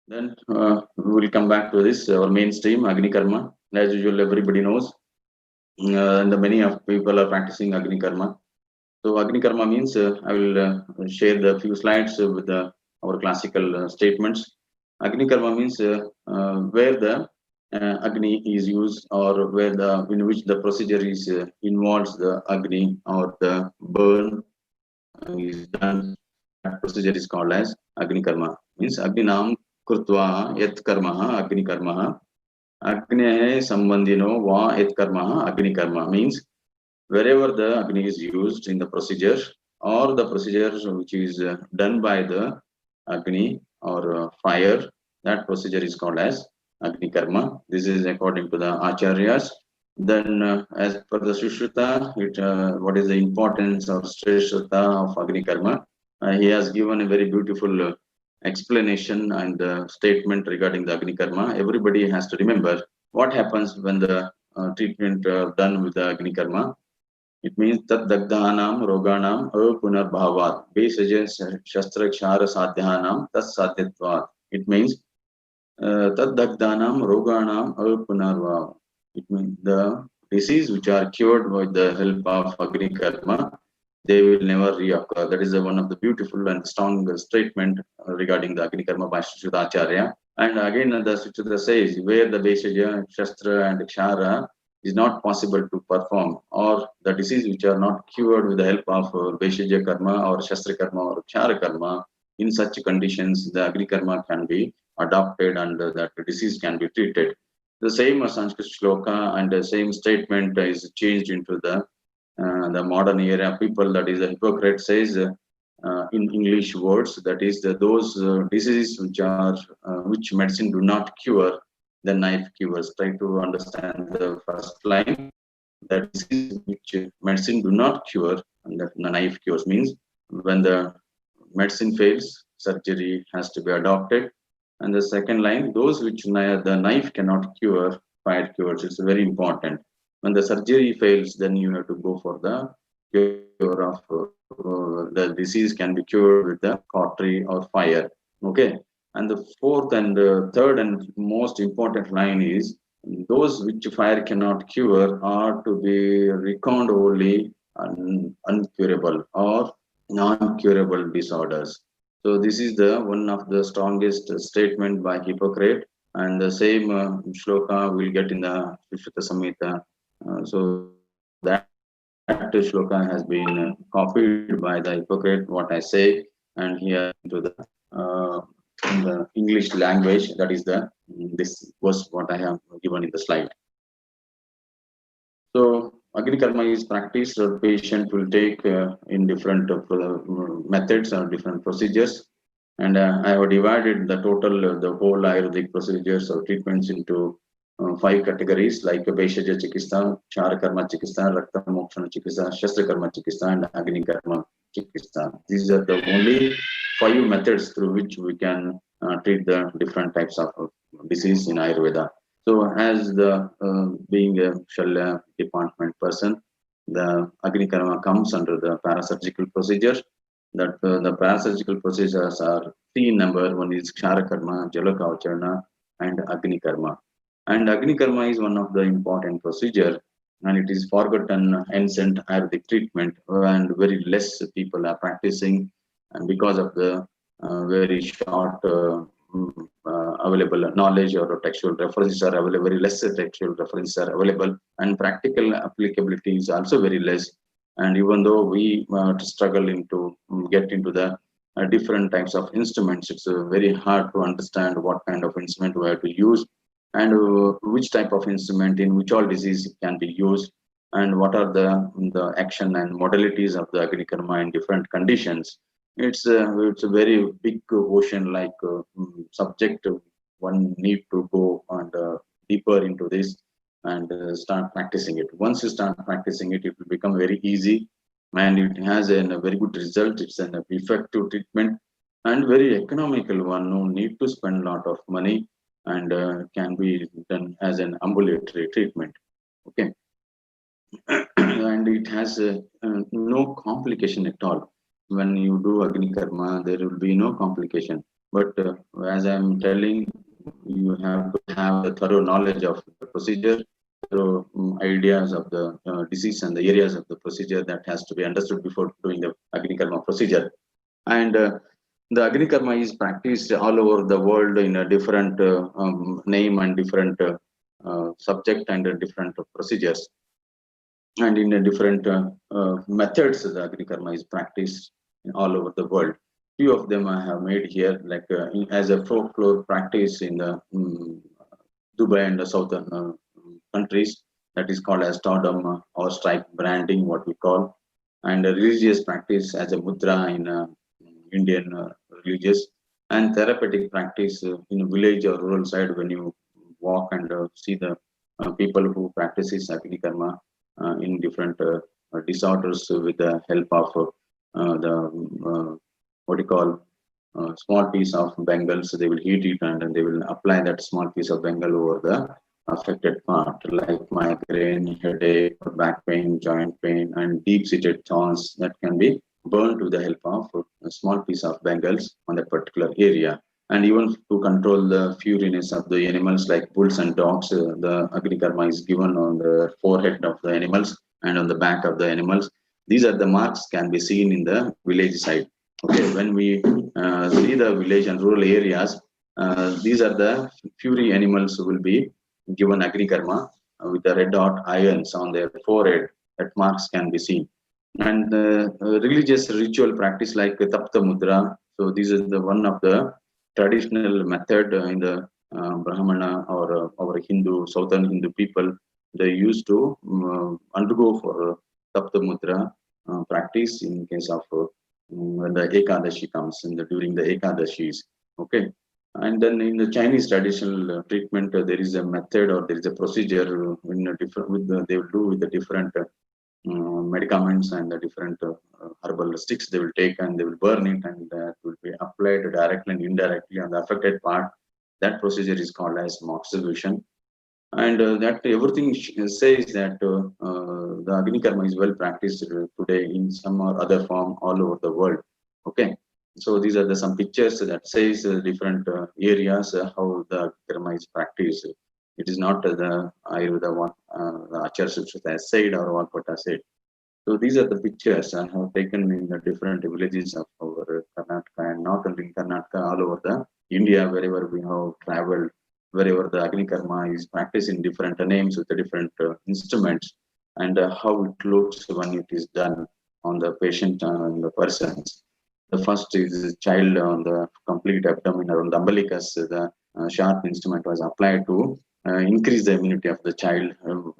Then we will come back to this, our mainstream, Agnikarma. As usual, everybody knows, and many of people are practicing Agnikarma. So Agnikarma means, I will share the few slides with our classical statements. Agnikarma means where the Agni is used, or where the in which the procedure is involves the Agni or the burn is done. That procedure is called as Agnikarma. Means Agninam Krutva Yat Karma Agnikarma. Agnehe Sambandhino Va Yat Karma Agnikarma means wherever the Agni is used in the procedure, or the procedure which is done by the Agni or fire, that procedure is called as Agni Karma. This is according to the Acharyas. Then, as per the Sushruta, what is the importance or Shrestha of Agni Karma? He has given a very beautiful explanation and statement regarding the Agni Karma. Everybody has to remember what happens when the treatment done with the Agni Karma. It means that Dagdhanam Roganam Apunarbhavat Besaja Shastra Kshara Sadhyanam Tas Sadhyatvat. It means Tad Dagdhanam Roganam Apunarbhavat. It means the disease which are cured with the help of Agni Karma, they will never reoccur. That is one of the beautiful and strong statement regarding the Agni Karma by Sushrut Acharya. And again, the Sushruta says where the Besaja, Shastra, and Kshara is not possible to perform, or the disease which are not cured with the help of Veshaja Karma or Shastra Karma or Kshara Karma, in such conditions, the Agni Karma can be adopted and that disease can be treated. The same Sanskrit shloka and the same statement is changed into the modern era. People, that is, the Hippocrates says in English words, that is, those diseases which medicine do not cure, the knife cures. Try to understand the first line. That disease which medicine do not cure, and that the knife cures means when the medicine fails, surgery has to be adopted. And the second line, those which the knife cannot cure, fire cures. It's very important. When the surgery fails, then you have to go for the cure of the disease can be cured with the cautery or fire. Okay. And the fourth and third and most important line is those which fire cannot cure are to be reckoned only uncurable or non-curable disorders. So this is the one of the strongest statement by Hippocrates, and the same shloka we'll get in the Sushruta Samhita. So that shloka has been copied by the Hippocrates, what I say, and here into the English language, that is this was what I have given in the slide. So Agni Karma is practiced, or patient will take in different methods or different procedures. And I have divided the total, the whole Ayurvedic procedures or treatments into 5 categories, like Veshaja Chikitsa, Charakarma Chikitsa, Rakta Mokshana Chikitsa, Shastrakarma Chikitsa, and Agni Karma Chikitsa. These are the only 5 methods through which we can treat the different types of disease in Ayurveda. So, as the being a Shalya department person, the Agni Karma comes under the parasurgical procedure. That the parasurgical procedures are 3 in number. One is Kshara Karma, Jalakavacharana, and Agni Karma. And Agni Karma is one of the important procedure, and it is forgotten ancient Ayurvedic treatment, and very less people are practicing, and because of the very short available knowledge or textual references are available, very less textual references are available, and practical applicability is also very less. And even though we struggle to get into the different types of instruments, it's very hard to understand what kind of instrument we have to use, and which type of instrument in which all disease can be used, and what are the action and modalities of the Agni Karma in different conditions. It's a very big ocean like subject. One need to go and deeper into this and start practicing it. Once you start practicing it, it will become very easy, and it has a very good result. It's an effective treatment and very economical one. No need to spend a lot of money, and can be done as an ambulatory treatment. Okay. And it has no complication at all. When you do Agni Karma, there will be no complication. But as I'm telling, you have to have the thorough knowledge of the procedure, thorough ideas of the disease and the areas of the procedure that has to be understood before doing the Agnikarma procedure. And the Agnikarma is practiced all over the world in a different name and different subject and different procedures, and in a different methods. The Agnikarma is practiced all over the world. Few of them I have made here, like as a folklore practice in the Dubai and the southern countries, that is called as Todam or stripe branding, what we call, and a religious practice as a mudra in Indian religious, and therapeutic practice in a village or rural side when you walk and see the people who practices Agnikarma in different disorders with the help of the what you call small piece of Bengals. They will heat it and they will apply that small piece of Bengal over the affected part, like migraine, headache, back pain, joint pain, and deep-seated thorns that can be burned with the help of a small piece of Bengals on that particular area. And even to control the furiness of the animals like bulls and dogs, the Agnikarma is given on the forehead of the animals and on the back of the animals. These are the marks can be seen in the village side. Okay, when we see the village and rural areas, these are the fury animals who will be given Agnikarma with the red hot irons on their forehead. That marks can be seen. And religious ritual practice like Tapta Mudra. So this is the one of the traditional method in the Brahmana or our Hindu, southern Hindu people. They used to undergo for Tapta Mudra practice in case of when the Ekadashi comes during the Ekadashis. Okay. And then in the Chinese traditional treatment, there is a method or there is a procedure in a different they will do with the different medicaments and the different herbal sticks they will take and they will burn it, and that will be applied directly and indirectly on the affected part. That procedure is called as mock solution. And that everything says that the Agnikarma is well practiced today in some or other form all over the world. Okay, so these are some pictures that says different areas how the Agnikarma is practiced. It is not the Ayurveda what the Acharya Sushrut has said or what Bhatta said. So these are the pictures I have taken in the different villages of our Karnataka, and not only in Karnataka, all over the India, wherever we have traveled, wherever the Agnikarma is practiced in different names with the different instruments, and how it looks when it is done on the patient and the persons. The first is the child on the complete abdomen around the umbilicus. The sharp instrument was applied to increase the immunity of the child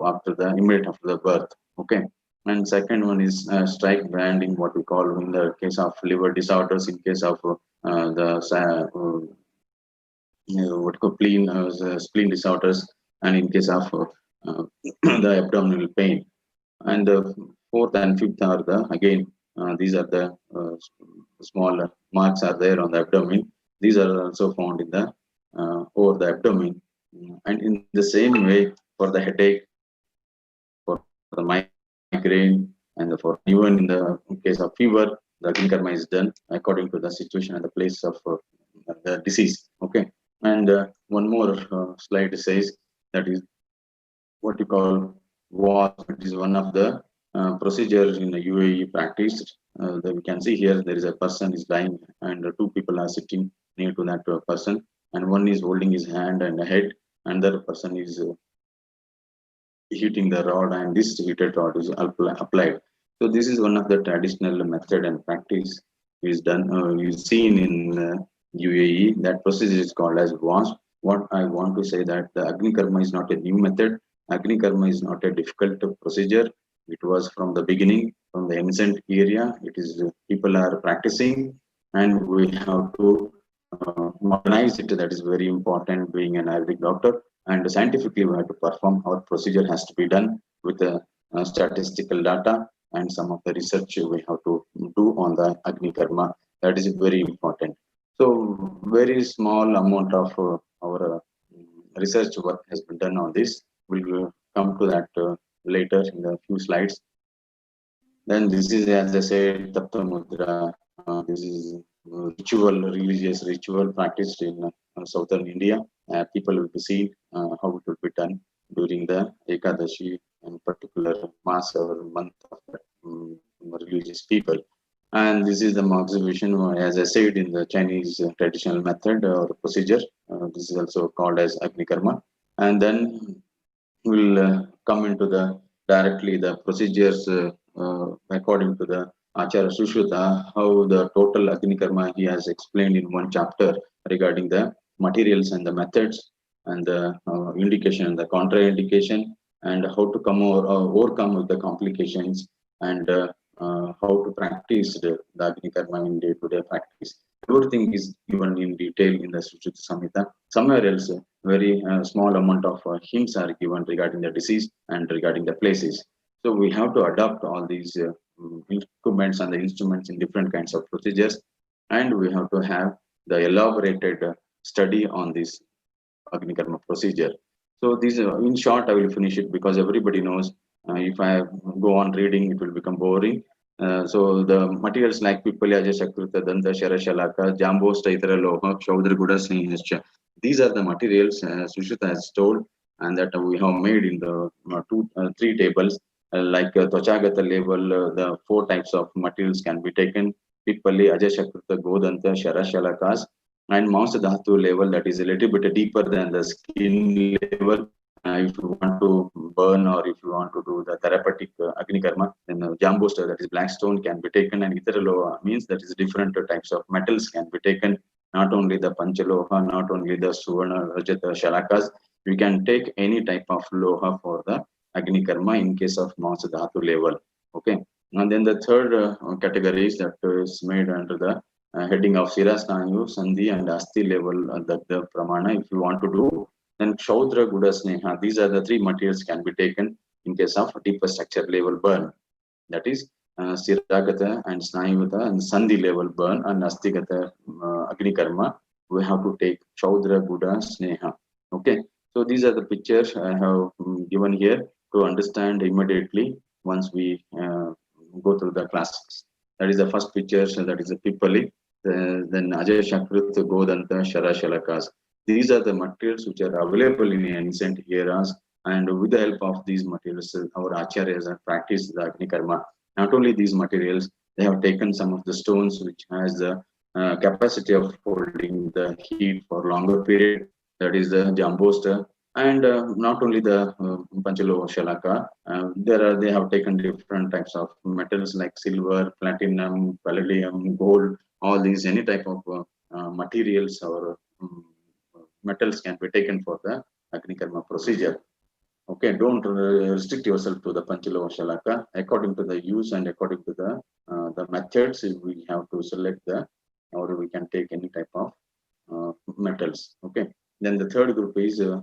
after the immediate after the birth. Okay. And second one is strike branding, what we call in the case of liver disorders, in case of the what called spleen disorders, and in case of the abdominal pain. And the fourth and fifth are the again these are the small marks are there on the abdomen. These are also found in the over the abdomen, and in the same way for the headache, for the migraine, and for even in the case of fever, the Agnikarma is done according to the situation and the place of the disease. Okay, and one more slide says that is what you call WASP. It is one of the procedures in the UAE practiced. That we can see here there is a person is lying and two people are sitting near to that person, and one is holding his hand and head, and the other person is heating the rod, and this heated rod is applied. So this is one of the traditional method and practice is done is seen in UAE. That procedure is called as WASP. What I want to say that the Agnikarma is not a new method. Agnikarma is not a difficult procedure. It was from the beginning, from the ancient area. It is people are practicing, and we have to modernize it. That is very important. Being an Ayurvedic doctor, and scientifically we have to perform. Our procedure has to be done with statistical data and some of the research we have to do on the Agnikarma. That is very important. So very small amount of our research work has been done on this. We will come to that later in a few slides. Then this is, as I said, Tapta Mudra. This is religious ritual practiced in southern India. People will be seen how it will be done during the Ekadashi and particular mass or month of religious people. And this is the observation, as I said, in the Chinese traditional method or procedure. This is also called as Agnikarma. And then we'll come into the directly the procedures according to the Acharya Sushruta, how the total Agnikarma he has explained in one chapter regarding the materials and the methods and the indication and the contraindication and how to come overcome with the complications and how to practice the Agnikarma in day-to-day practice. Everything is given in detail in the Sushruta Samhita. Somewhere else, very small amount of hints are given regarding the disease and regarding the places. So we have to adopt all these equipments and the instruments in different kinds of procedures, and we have to have the elaborated study on this Agnikarma procedure. So this, in short, I will finish it because everybody knows. If I go on reading, it will become boring. So the materials like Pipalyaja, Shakruta, Danta, Shara, Shalaka, Jambo, Staitra, Loha, Chaudhara, Guda, Snehascha. These are the materials Sushrut has told and that we have made in the three tables. Like Tvachagata level, the four types of materials can be taken. Pipali, Aja, Shakruta, Godanta, Shara, Shalakas. And Mausa Dhatu level, that is a little bit deeper than the skin level. If you want to burn or if you want to do the therapeutic Agnikarma, then Jambo, that is black stone, can be taken, and Itaraloha means that is different types of metals can be taken. Not only the Panchaloha, not only the Suvarna, Rajata, Shalakas, we can take any type of Loha for the Agnikarma in case of Mausa Dhatu level. Okay. And then the third category is that is made under the heading of Sirasnayu, Sandhi, and Asti level, the Pramana. If you want to do, then Kshaudra, Guda, Sneha, these are the three materials can be taken in case of deeper structure level burn. That is Siragata and Snayuta and Sandhi level burn and Astigata Agnikarma. We have to take Kshaudra, Guda, Sneha. Okay. So these are the pictures I have given here to understand immediately once we go through the classes. That is the first picture, so that is the Pipali. Then Ajay Shakrit, Godanta, Shara Shalakas. These are the materials which are available in ancient eras, and with the help of these materials, our acharyas have practiced the Agnikarma. Not only these materials, they have taken some of the stones which has the capacity of holding the heat for longer period. That is the Jambosta, and not only the Panchalo Shalaka. They have taken different types of metals like silver, platinum, palladium, gold. All these any type of materials or metals can be taken for the Agnikarma procedure. Okay, don't restrict yourself to the Panchalo Shalaka. According to the use and according to the methods, we have to select the, or we can take any type of metals. Okay. Then the third group is Ani,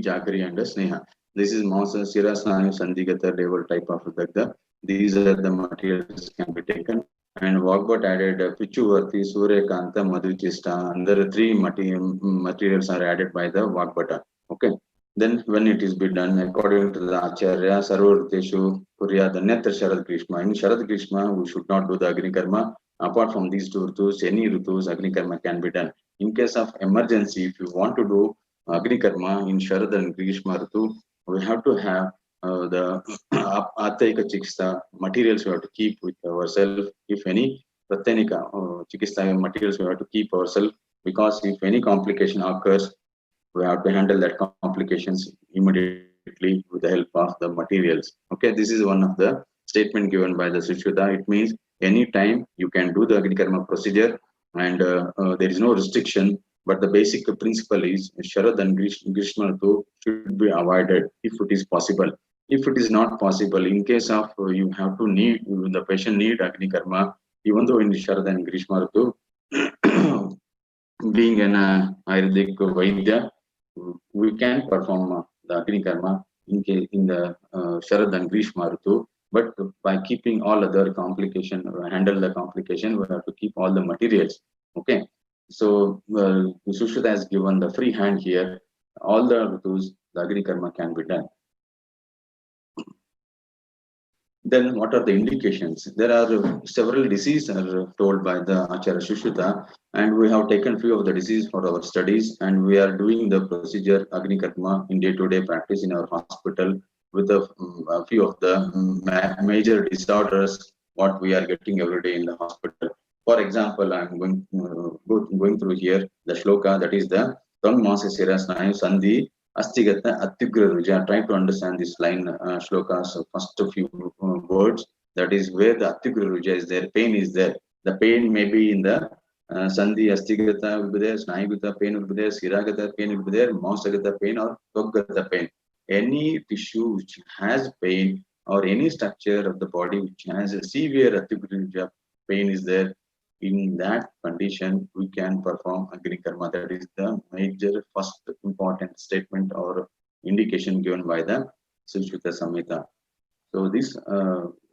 Jagari, and Sneha. This is Mausa, Sirasnayu, Sandhigata level type of Dagda. These are the materials can be taken. And Vagbot added Pichuvarti, Suryakanta, Madhuchista, and there are three materials are added by the Vagbata. Okay. Then when it is be done according to the Acharya, Sarvarteshu, Purya, the Netra Sharad Grishma. In Sharad Grishma, we should not do the Agnikarma. Apart from these two Rutus, any Rutus, Agnikarma can be done. In case of emergency, if you want to do Agnikarma in Sharad and Grishma Rutu, we have to have the Athaika Chikitsa materials we have to keep with ourselves. If any Pratyanika Chikitsa materials we have to keep ourselves, because if any complication occurs, we have to handle that complications immediately with the help of the materials. Okay, this is one of the statement given by the Sushruta. It means anytime you can do the Agnikarma procedure and there is no restriction, but the basic principle is Sharad and Grishma Ritu should be avoided if it is possible. If it is not possible, in case of you have to need, the patient need Agnikarma, even though in Sharad and Grishma Ritu, being an Ayurvedic Vaidya, we can perform the Agnikarma in the Sharad and Grishma Ritu, but by keeping all other complication, handle the complication, we have to keep all the materials. Okay. So Sushrut has given the free hand here. All the Ritus, the Agnikarma can be done. Then what are the indications? There are several diseases are told by the Acharya Sushruta, and we have taken few of the diseases for our studies, and we are doing the procedure Agnikarma in day-to-day practice in our hospital with a few of the major disorders what we are getting every day in the hospital. For example, I'm going through here the shloka, that is the Tang Masasira Snayu Sandhi Astigata Atigra Ruja. Try to understand this line, shlokas, first few words. That is where the Atigra Ruja is there, pain is there. The pain may be in the Sandhi Astigata will be there, Snayugata pain will be there, Siragata pain will be there, Mausagata pain or Toggata pain. Any tissue which has pain or any structure of the body which has a severe Atigra Ruja pain is there, in that condition we can perform Agnikarma. That is the major first important statement or indication given by the Sushruta Samhita. So this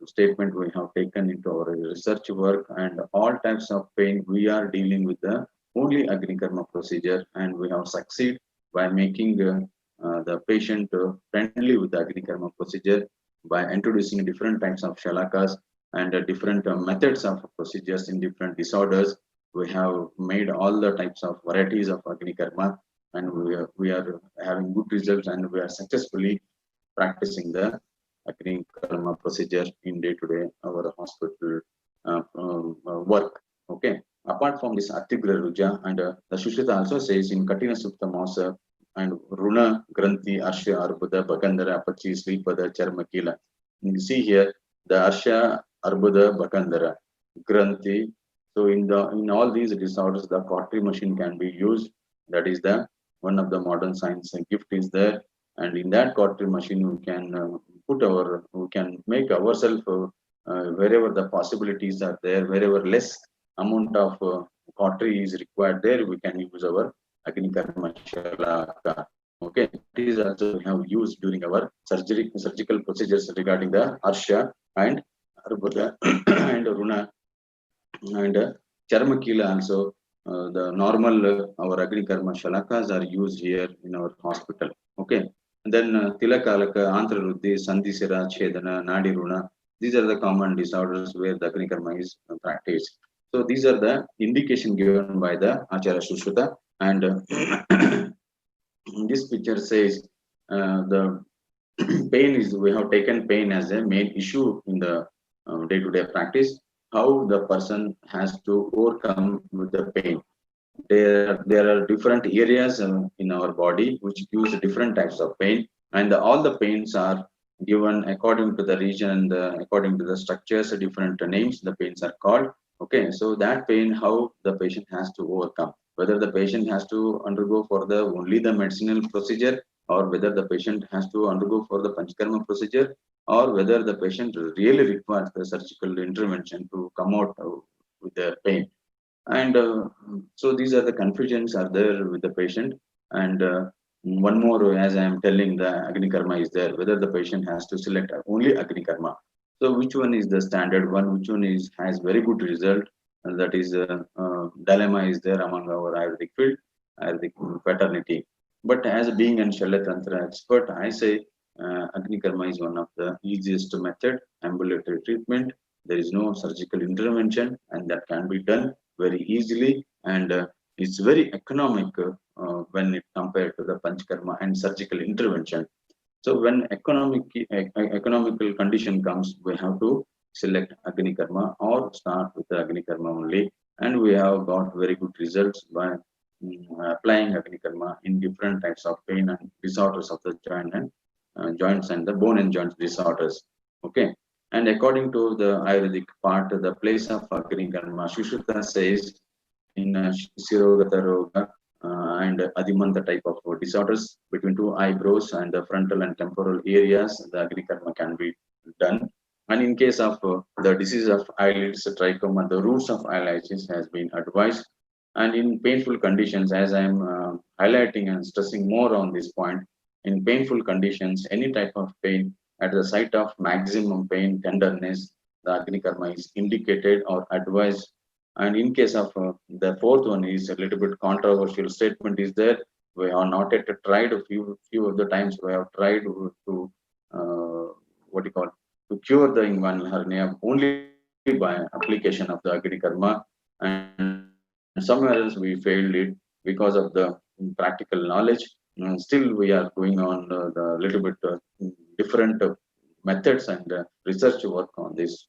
statement we have taken into our research work, and all types of pain we are dealing with the only Agnikarma procedure, and we have succeed by making the patient friendly with the Agnikarma procedure by introducing different types of shalakas and different methods of procedures in different disorders. We have made all the types of varieties of Agnikarma, and we are having good results, and we are successfully practicing the Agnikarma procedure in day-to-day our hospital work. Okay. Apart from this Atigra Ruja, and the Sushrita also says in Katina Supta Masa and Runa Granthi Arsha Arbuda Bakandara Apachi Sripada Charmakila. You see here the Arsha Arbuda Bakandara Granthi. So in all these disorders, the cautery machine can be used. That is the one of the modern science gift is there, and in that cautery machine we can we can make ourselves wherever the possibilities are there, wherever less amount of cautery is required there, we can use our Agnikarma Shalaka. Okay, it is also we have used during our surgical procedures regarding the Arsha and Arbuda and Runa and Charmakila also. The normal our Agnikarma Shalakas are used here in our hospital. Okay. And then Tilakalaka, Antraruddhi, Sandhisira, Chedana, Nadi Runa. These are the common disorders where the Agnikarma is practiced. So these are the indication given by the Acharya Sushruta. And this picture says the pain is, we have taken pain as a main issue in the day-to-day practice. How the person has to overcome with the pain. There are different areas in our body which gives different types of pain, and all the pains are given according to the region, according to the structures, different names the pains are called. Okay, so that pain, how the patient has to overcome, whether the patient has to undergo for the only the medicinal procedure, or whether the patient has to undergo for the Panchkarma procedure, or whether the patient really requires the surgical intervention to come out with the pain. And so these are the confusions are there with the patient. And one more, as I am telling, the Agnikarma is there, whether the patient has to select only Agnikarma. So which one is the standard one, which one is has very good result, and that is dilemma is there among our Ayurvedic field, Ayurvedic paternity. But as being an Shalatantra expert, I say Agnikarma is one of the easiest method, ambulatory treatment. There is no surgical intervention, and that can be done very easily, and it's very economic when it compared to the Panchkarma and surgical intervention. So when economical condition comes, we have to select Agnikarma or start with the Agnikarma only, and we have got very good results by applying Agnikarma in different types of pain and disorders of the joint and joints and the bone and joints disorders. Okay. And according to the Ayurvedic part, the place of Agnikarma, Sushruta says in Sirogata Roga and Adimanta type of disorders between two eyebrows and the frontal and temporal areas, the Agnikarma can be done. And in case of the disease of eyelids, trichoma, the roots of eyelids has been advised. And in painful conditions, as I am highlighting and stressing more on this point, in painful conditions, any type of pain at the site of maximum pain, tenderness, the Agnikarma is indicated or advised. And in case of the fourth one is a little bit controversial statement is there. We have not yet tried a few of the times we have tried to what you call to cure the inguinal hernia only by application of the Agnikarma, and somewhere else we failed it because of the practical knowledge. Still, we are going on the little bit different methods and research work on this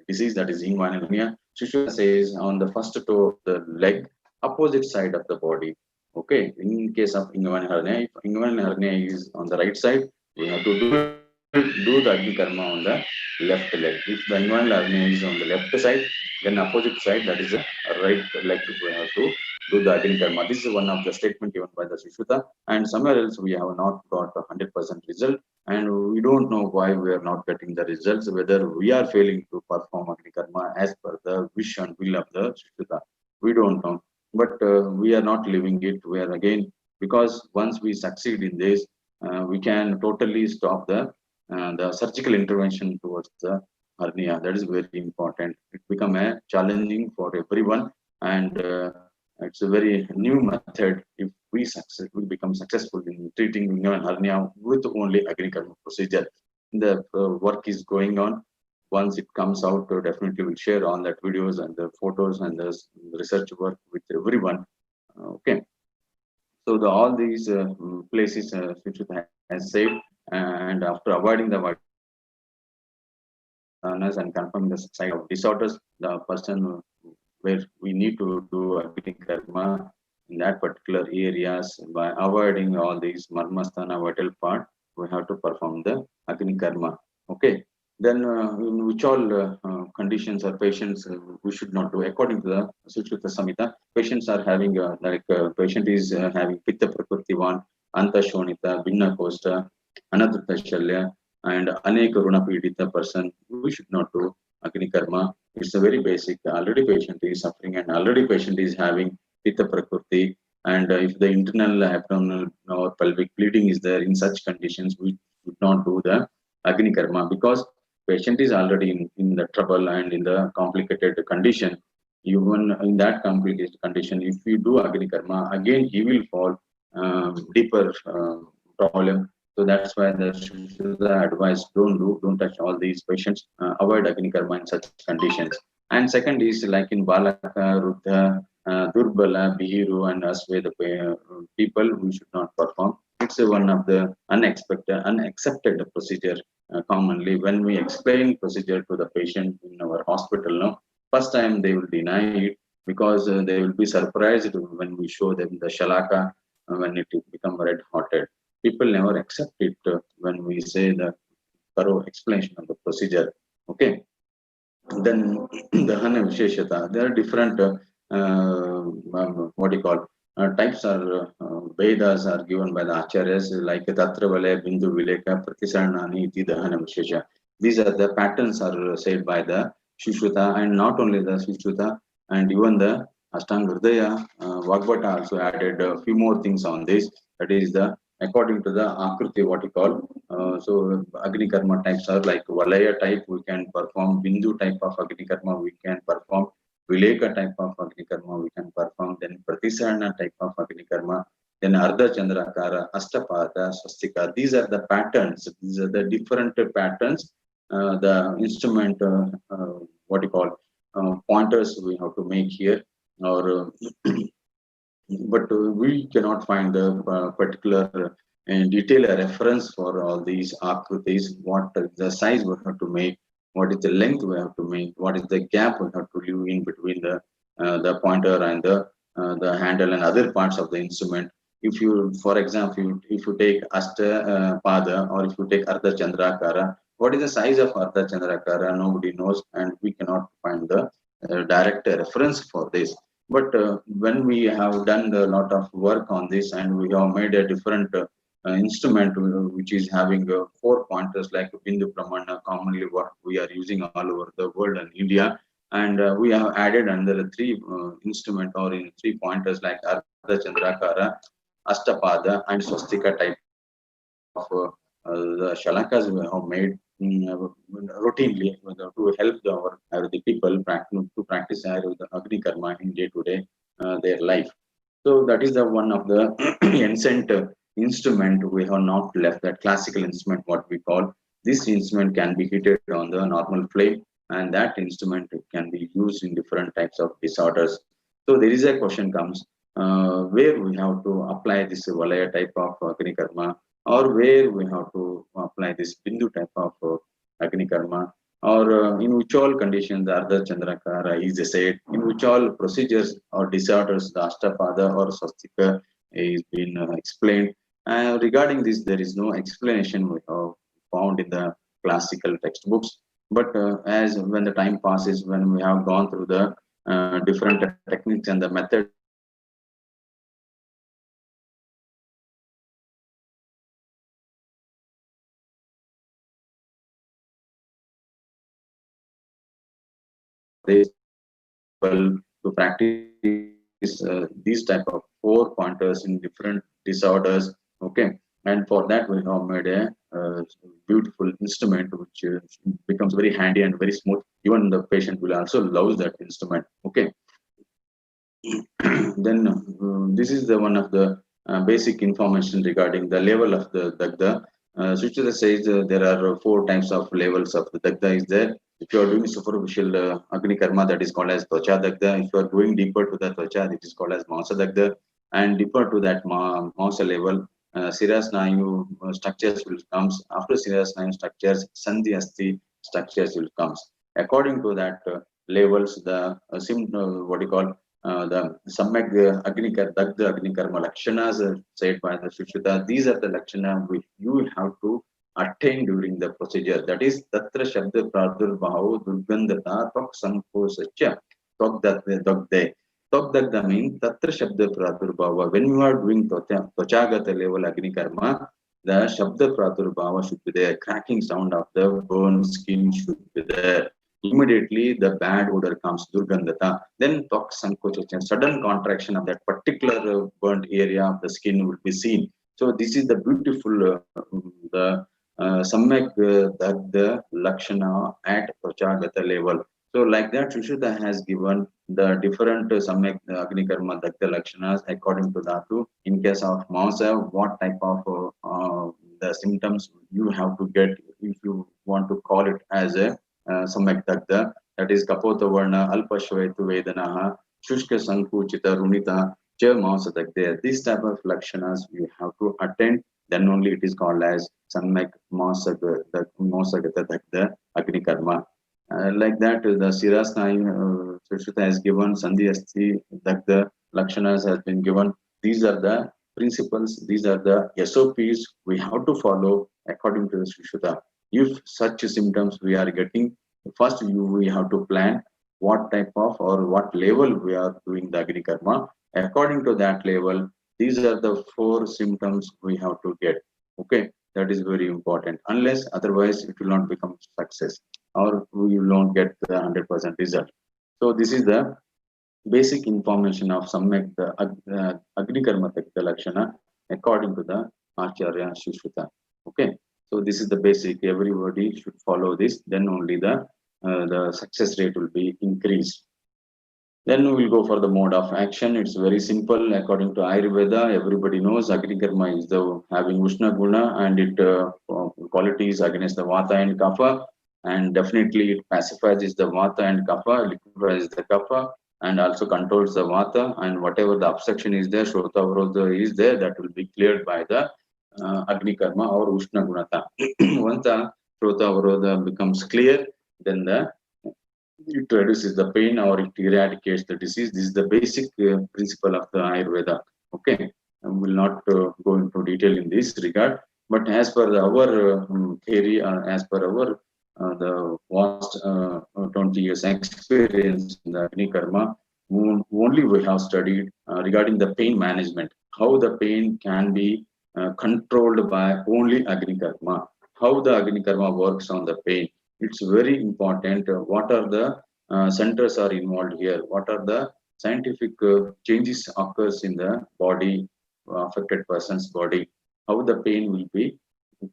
disease, that is inguinal hernia. Sushrut says on the first toe of the leg, opposite side of the body. Okay, in case of inguinal hernia, if inguinal hernia is on the right side, we have to do the Agnikarma on the left leg. If the inguinal hernia is on the left side, then opposite side, that is the right leg, we have to do the Agnikarma. This is one of the statement given by the Sushruta, and somewhere else we have not got a 100% result, and we don't know why we are not getting the results, whether we are failing to perform Agnikarma as per the wish and will of the Sushruta. We don't know, but we are not living it. We are again, because once we succeed in this, we can totally stop the surgical intervention towards the hernia. That is very important. It become a challenging for everyone, and it's a very new method. If we become successful in treating inguinal hernia with only Agnikarma procedure. The work is going on. Once it comes out, definitely we'll share all that videos and the photos and the research work with everyone. Okay. So all these places Sushruta has said, and after avoiding the awareness and confirming the side of disorders, the person where we need to do Agnikarma in that particular areas by avoiding all these marmasthana vital part, we have to perform the Agnikarma. Okay. Then in which all conditions or patients we should not do according to the Sushruta Samhita. Patients are having patient is having Pitta Prakritivan, Anta Shonita, Binna Kosta, Anadruta Shalya, and Aneka Runa Pidita person. We should not do Agnikarma. It's a very basic. Already patient is suffering, and already patient is having Pitta Prakriti. And if the internal abdominal or pelvic bleeding is there, in such conditions, we should not do the Agnikarma, because patient is already in the trouble and in the complicated condition. Even in that complicated condition, if you do Agnikarma, again he will fall deeper problem. So that's why the advice, don't touch all these patients, avoid Agnikarma in such conditions. And second is like in Balaka, Ruddha, Durbala, Bihiru, and Asveda people, we should not perform. It's one of the unaccepted procedure. Commonly, when we explain procedure to the patient in our hospital, no, first time they will deny it, because they will be surprised when we show them the shalaka when it become red-hotted. People never accept it when we say the thorough explanation of the procedure. Okay. Then the Hana Visheshata, there are different what do you call types are Vedas are given by the Acharyas, like Tatra Vale, Bindu Vileka, Pratisarnani, Iti Dahana Vishesha. These are the patterns are said by the Sushruta, and not only the Sushruta, and even the Ashtanga Hridaya, Vagbhata also added a few more things on this. That is the according to the Akruti, what you call. So Agnikarma types are like Valaya type, we can perform Bindu type of Agnikarma, we can perform Vileka type of Agnikarma, we can perform, then Pratisarna type of Agnikarma, then Ardha Chandrakara, Ashtapada, Swastika. These are the patterns, these are the different patterns, the instrument, what you call, pointers we have to make here, or but we cannot find a particular detailed reference for all these akritis, what the size we have to make, what is the length we have to make, what is the gap we have to leave in between the pointer and the handle and other parts of the instrument. If you, for example, if you take Asta Pada, or if you take Ardha Chandrakara, what is the size of Ardha Chandrakara? Nobody knows, and we cannot find the direct reference for this. But when we have done a lot of work on this, and we have made a different instrument which is having 4 pointers like Bindu Pramana, commonly what we are using all over the world and India, and we have added under 3 instrument or in 3 pointers like Ardha Chandrakara, Ashtapada, and Swastika type of the shalakas we have made routinely to help our Ayurvedic people to practice Ayurveda Agnikarma in day-to-day their life. So that is the one of the ancient instrument we have not left, that classical instrument what we call. This instrument can be heated on the normal flame, and that instrument can be used in different types of disorders. So there is a question comes where we have to apply this Valaya type of Agnikarma, or where we have to apply this Bindu type of Agnikarma, or in which all conditions the Ardha Chandrakara is said, in which all procedures or disorders the Ashtapada or Swastika is been explained. Regarding this, there is no explanation we have found in the classical textbooks. But as when the time passes, when we have gone through the different techniques and the methods of this to practice these type of 4 pointers in different disorders. Okay, and for that we have made a beautiful instrument which becomes very handy and very smooth. Even the patient will also love that instrument. Okay. Then this is the one of the basic information regarding the level of the Dagda. Suchita says there are 4 types of levels of the Dagda is there. If you are doing superficial Agni Karma, that is called as Tvacha Dagda. If you are going deeper to the Tvacha, it is called as Masa Dagda. And deeper to that Masa level, Siras Nayu structures will comes. After Siras Nayu structures, Sandhi Asti structures will comes. According to that levels, the what you call the Samyak Dagda Agnikarma Lakshanas said by the Sushrut. These are the Lakshana which you will have to attain during the procedure. That is Tatra Shabda Pradur Bhav Durgandata Tok Sanko Sacha Tok Dagde. Tok Dagda means Tatra Shabda Pradur Bhava. When you are doing Tvachagata level Agnikarma, the Shabda Pradur Bhava should be there. Cracking sound of the burned skin should be there. Immediately the bad odor comes, durgandhata. Then tok sankocha, sudden contraction of that particular burnt area of the skin will be seen. So this is the beautiful the samyak the lakshana at prachagata level. So like that, Sushruta has given the different samyak agni karma dakta lakshanas according to dhatu. In case of Mausa, what type of the symptoms you have to get if you want to call it as a Samyak Dagda, that is Kapota Varna, Alpashvaitu Vedanaha, Shushka Sankuchita Runita, Cha Masa Dagda. This type of lakshanas you have to attend, then only it is called as Samyak Masagata Dagda Agni Karma. Like that, the Sirasnai Sushruta has given, Sandhi Asti Dagda Lakshanas has been given. These are the principles, these are the SOPs we have to follow according to the Sushruta. If such symptoms we are getting, first we have to plan what type of or what level we are doing the Agni Karma. According to that level, these are the 4 symptoms we have to get. Okay, that is very important. Unless otherwise it will not become success or we will not get the 100% result. So this is the basic information of Samyak Agni Karma Tekta Lakshana according to the Acharya Sushruta. Okay. So this is the basic. Everybody should follow this. Then only the success rate will be increased. Then we will go for the mode of action. It's very simple. According to Ayurveda, everybody knows Agnikarma is the having Ushna Guna and it qualities against the Vata and Kapha. And definitely it pacifies the Vata and Kapha, liquefies the Kapha, and also controls the Vata. And whatever the obstruction is there, Shrota Avrodha is there, that will be cleared by the Agni Karma or Ushna Gunata. Once the Shrota Avrodha becomes clear, then it reduces the pain or it eradicates the disease. This is the basic principle of the Ayurveda. Okay, I will not go into detail in this regard, but as per our theory, as per our the vast 20 years experience in the Agni Karma, only we have studied regarding the pain management, how the pain can be controlled by only Agni Karma, how the Agni Karma works on the pain. It's very important. What are the centers are involved here? What are the scientific changes occurs in the body, affected person's body? How the pain will be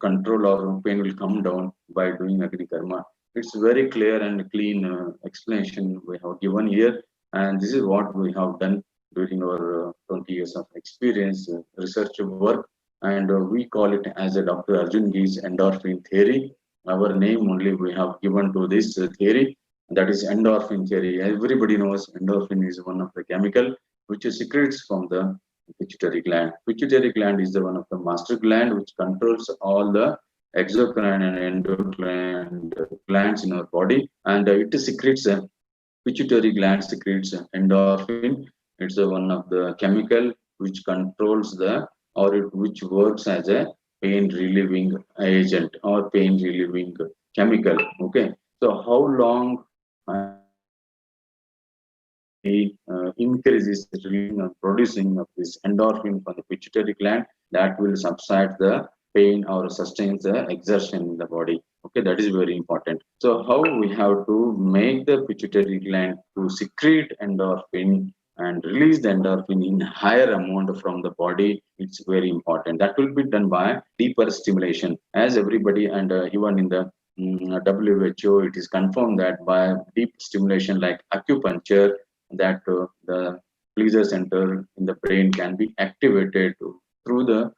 controlled or pain will come down by doing Agni Karma. It's very clear and clean explanation we have given here, and this is what we have done during our 20 years of experience research work, and we call it as a Dr. Arjunagi's endorphin theory. our name only we have given to this theory, that is endorphin theory. Everybody knows endorphin is one of the chemical which secretes from the pituitary gland. Pituitary gland is the one of the master gland which controls all the exocrine and endocrine glands in our body, and it secretes pituitary gland secretes endorphin. It's one of the chemical which controls the which works as a pain relieving agent or pain relieving chemical. Okay, so how long and when the body increases the releasing and producing of this endorphin from the pituitary gland, that will subside the pain or sustain the exertion in the body. Okay, that is very important. So how we have to make the pituitary gland to secrete endorphin and release the endorphin in higher amount from the body, it's very important. That will be done by deeper stimulation. As everybody and even in the WHO, it is confirmed that by deep stimulation like acupuncture, that the pleasure center in the brain can be activated through the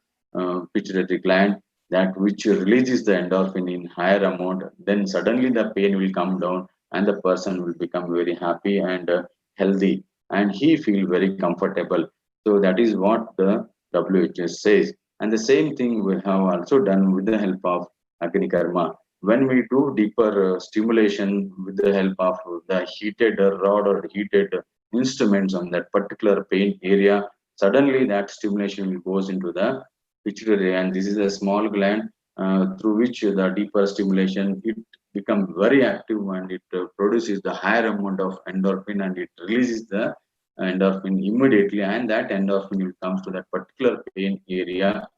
pituitary gland, that which releases the endorphin in higher amount. Then suddenly the pain will come down and the person will become very happy and healthy, and he feel very comfortable. So that is what the WHO says. And the same thing we have also done with the help of Agnikarma. When we do deeper stimulation with the help of the heated rod or heated instruments on that particular pain area, suddenly that stimulation goes into the pituitary, and this is a small gland through which the deeper stimulation it becomes very active, and it produces the higher amount of endorphin, and it releases the endorphin immediately, and that endorphin will comes to that particular pain area,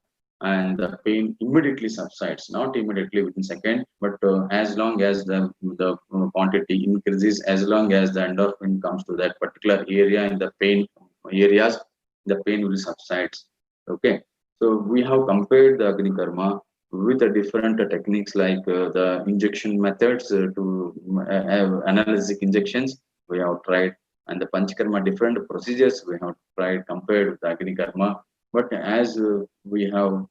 and the pain immediately subsides, not immediately within second, but as long as the quantity increases, as long as the endorphin comes to that particular area in the pain areas, the pain will subside. Okay, so we have compared the Agnikarma with the different techniques like the injection methods to analytic injections we have tried, and the Panchakarma different procedures we have tried compared with the Agnikarma. But as we have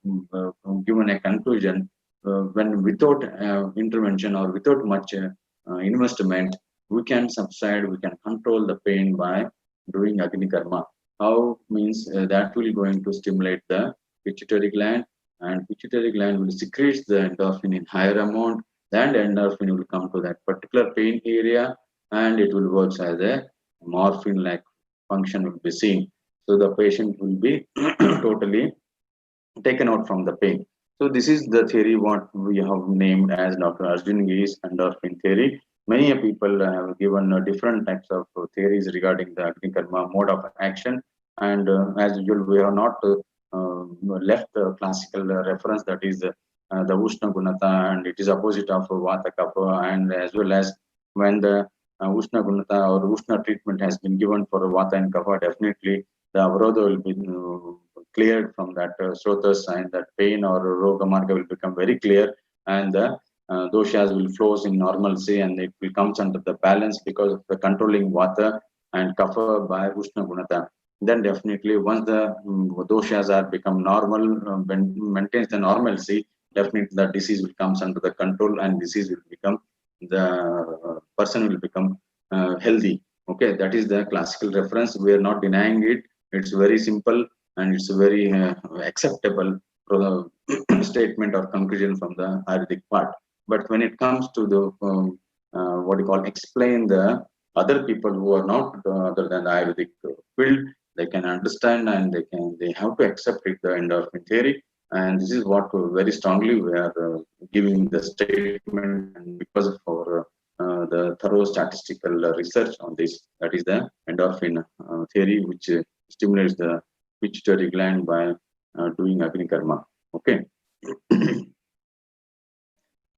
given a conclusion, when without intervention or without much investment, we can subside, we can control the pain by doing Agnikarma. How means that will going to stimulate the pituitary gland, and pituitary gland will secrete the endorphin in higher amount, then the endorphin will come to that particular pain area, and it will work as a morphine like function will be seen. So the patient will be totally taken out from the pain. So this is the theory what we have named as Dr. Arjunagi's endorphin theory. Many people have given different types of theories regarding the Agnikarma mode of action, and as usual, we have not left the classical reference, that is the Ushna Gunata, and it is opposite of Vata Kapha, and as well as when the Ushna Gunata or Ushna treatment has been given for Vata and Kapha, definitely the Avrodha will be cleared from that Srotas, and that pain or Roga Marga will become very clear, and the doshas will flows in normalcy, and it will comes under the balance because of the controlling Vata and Kapha by Ushna Gunata. Then definitely once the doshas are become normal, maintains the normalcy, definitely the disease will comes under the control, and disease will become, the person will become healthy. Okay, that is the classical reference. We are not denying it. It's very simple, and it's very acceptable statement or conclusion from the Ayurvedic part. But when it comes to the what you call explain the other people who are not other than the Ayurvedic field, they can understand, and they have to accept it, the endorphin theory. And this is what very strongly we are giving the statement, and because of our the thorough statistical research on this, that is the endorphin theory, which stimulates the pituitary gland by doing Agnikarma. Okay.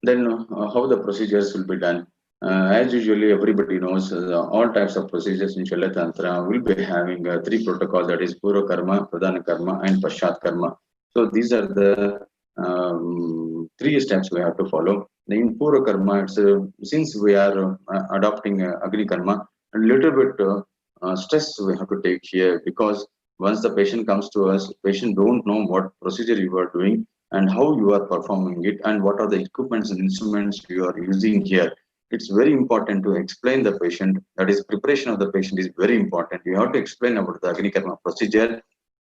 Then how the procedures will be done? As usually everybody knows, all types of procedures in Shalya Tantra will be having three protocols, that is Purva Karma, Pradhana Karma, and Paschat Karma. So these are the three steps we have to follow. In Purva Karma, it's, since we are adopting Agni Karma, a little bit stress we have to take here, because once the patient comes to us, patient don't know what procedure you are doing. and how you are performing it and what are the equipments and instruments you are using here. It's very important to explain the patient. That is, preparation of the patient is very important. You have to explain about the Agnikarma procedure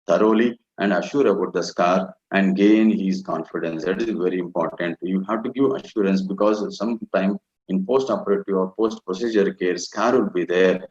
thoroughly and assure about the scar and gain his confidence. That is very important. You have to give assurance because sometime in post-operative or post-procedure care, scar will be there.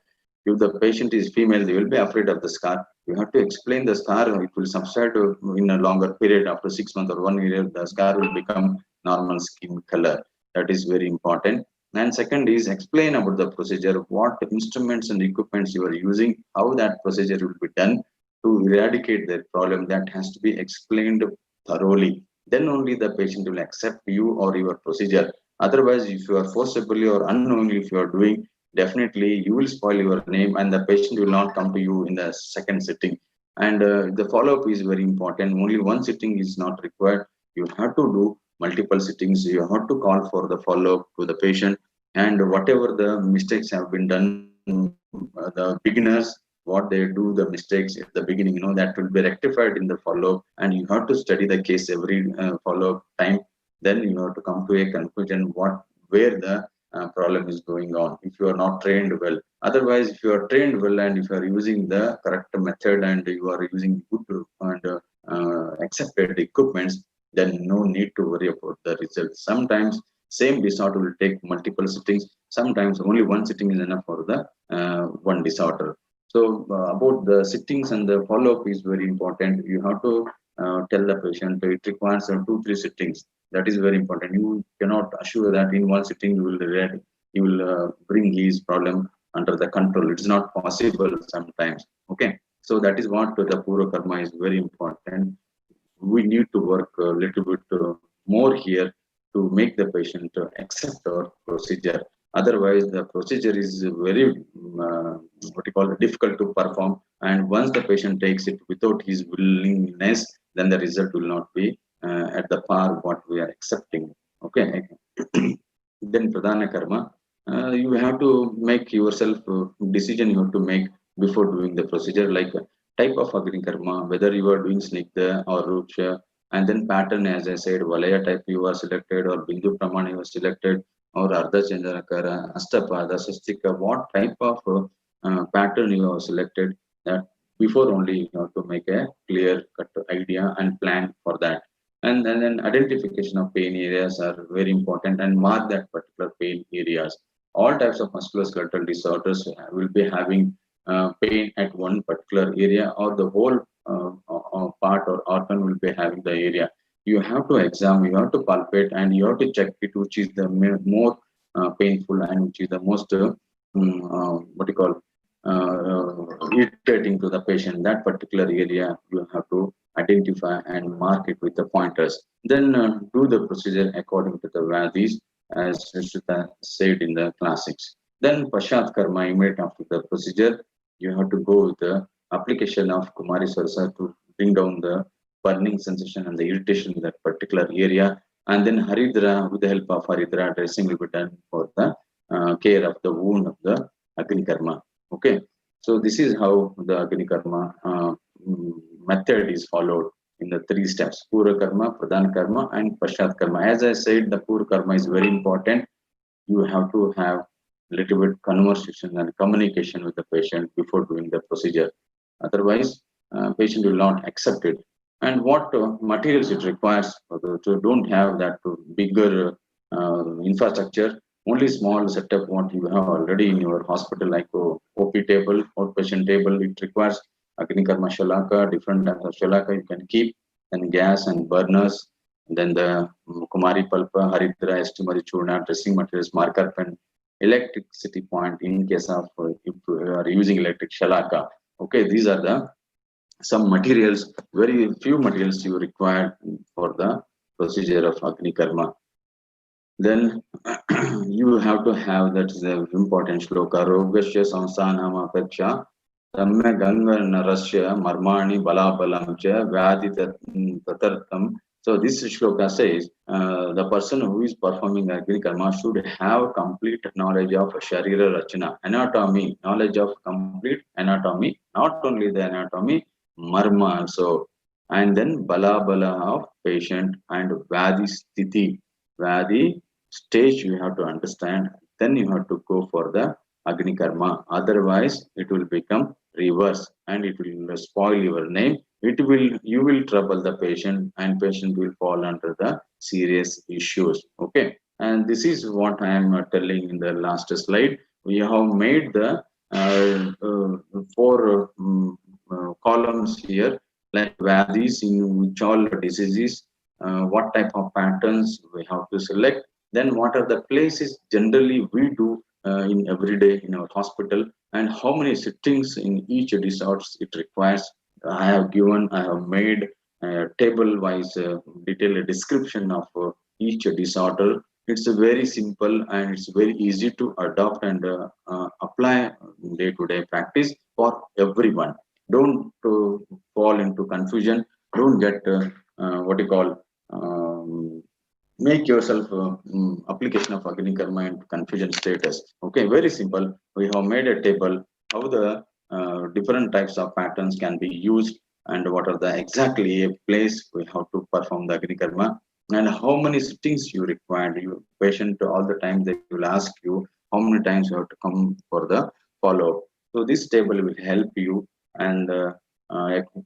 If the patient is female, they will be afraid of the scar. You have to explain the scar. It will subside in a longer period. After 6 months or 1 year, the scar will become normal skin color. That is very important. And second is explain about the procedure, what instruments and equipments you are using, how that procedure will be done to eradicate that problem. That has to be explained thoroughly. Then only the patient will accept you or your procedure. Otherwise, if you are forcibly or unknowingly, if you are doing, definitely you will spoil your name and the patient will not come to you in the second sitting. And the follow-up is very important. Only one sitting is not required. You have to do multiple sittings. You have to call for the follow-up to the patient, and whatever the mistakes have been done, the beginners, what they do, the mistakes at the beginning, that will be rectified in the follow-up, and you have to study the case every follow-up time. Then you have to come to a conclusion where the problem is going on, if you are not trained well. Otherwise, if you are trained well and if you are using the correct method and you are using good and accepted equipments, then no need to worry about the results. Sometimes same disorder will take multiple sittings. Sometimes only one sitting is enough for the one disorder. So about the sittings and the follow-up is very important. You have to tell the patient it requires 2-3 sittings. That is very important. You cannot assure that in one sitting you will bring his problem under the control. It's not possible sometimes. Okay, so that is what the Purva Karma is very important. We need to work a little bit more here to make the patient accept our procedure. Otherwise, the procedure is very difficult to perform. And once the patient takes it without his willingness, then the result will not be at the par what we are accepting. Okay. Then Pradhana Karma, you have to make yourself decision you have to make before doing the procedure, like type of Agnikarma, whether you are doing Snigdha or Ruksha, and then pattern, as I said, Valaya type you are selected, or Bindu Pramana you are selected, or Ardha Chandrakara, Astapada, Sastika, what type of pattern you have selected, that before only you have to make a clear cut idea and plan for that. And then identification of pain areas are very important, and mark that particular pain areas. All types of musculoskeletal disorders will be having pain at one particular area, or the whole part or organ will be having the area. You have to examine, you have to palpate, and you have to check it which is the more painful and which is the most irritating to the patient. That particular area you have to identify and mark it with the pointers. Then do the procedure according to the Vyadhis, as Sushrut said in the classics. Then Pashat Karma, immediate after the procedure, you have to go with the application of Kumari Sarsa to bring down the burning sensation and the irritation in that particular area. And then Haridra, with the help of Haridra, dressing will be done for the care of the wound of the Agnikarma. Okay, so this is how the Agnikarma method is followed in the 3 steps: Purva Karma, Pradhan Karma, and Pashat Karma. As I said, the Purva Karma is very important. You have to have little bit conversation and communication with the patient before doing the procedure. Otherwise, patient will not accept it. And what materials it requires to don't have that bigger infrastructure. Only small setup what you have already in your hospital, like OP table, outpatient table. It requires Agnikarma Shalaka, different types of Shalaka you can keep, and gas and burners, and then the Kumari Palpa, Haridra, Estimari Churna, dressing materials, marker pen, electricity point in case of if you are using electric Shalaka. Okay, these are the some materials, very few materials you require for the procedure of Agnikarma. Then you have to have, that is the important shloka, Rogasya Samsanam Apeksha Tamme Ganga Narasya Marmani Balabalam Cha Vyadhi Tatartam. So this shloka says the person who is performing Agnikarma should have complete knowledge of Sharira Rachana, anatomy, knowledge of complete anatomy, not only the anatomy, Marma also. and then bala bala of patient and Vyadhi sthiti. Vyadhi stage you have to understand. Then you have to go for the Agnikarma. Otherwise, it will become reverse and it will spoil your name. You will trouble the patient and patient will fall under the serious issues. Okay. And this is what I am telling in the last slide. We have made the four columns here, like Vyadhis in which all diseases, what type of patterns we have to select, then what are the places generally we do in every day in our hospital, and how many sittings in each disorder it requires. I have made table wise detailed description of each disorder. It's very simple and it's very easy to adopt and apply day to day practice for everyone. Don't fall into confusion. Don't get what you call make yourself application of Agnikarma into confusion status. Okay, very simple. We have made a table how the different types of patterns can be used and what are the exactly a place we have to perform the Agnikarma and how many sittings you require. You patient all the time they will ask you how many times you have to come for the follow up. So this table will help you and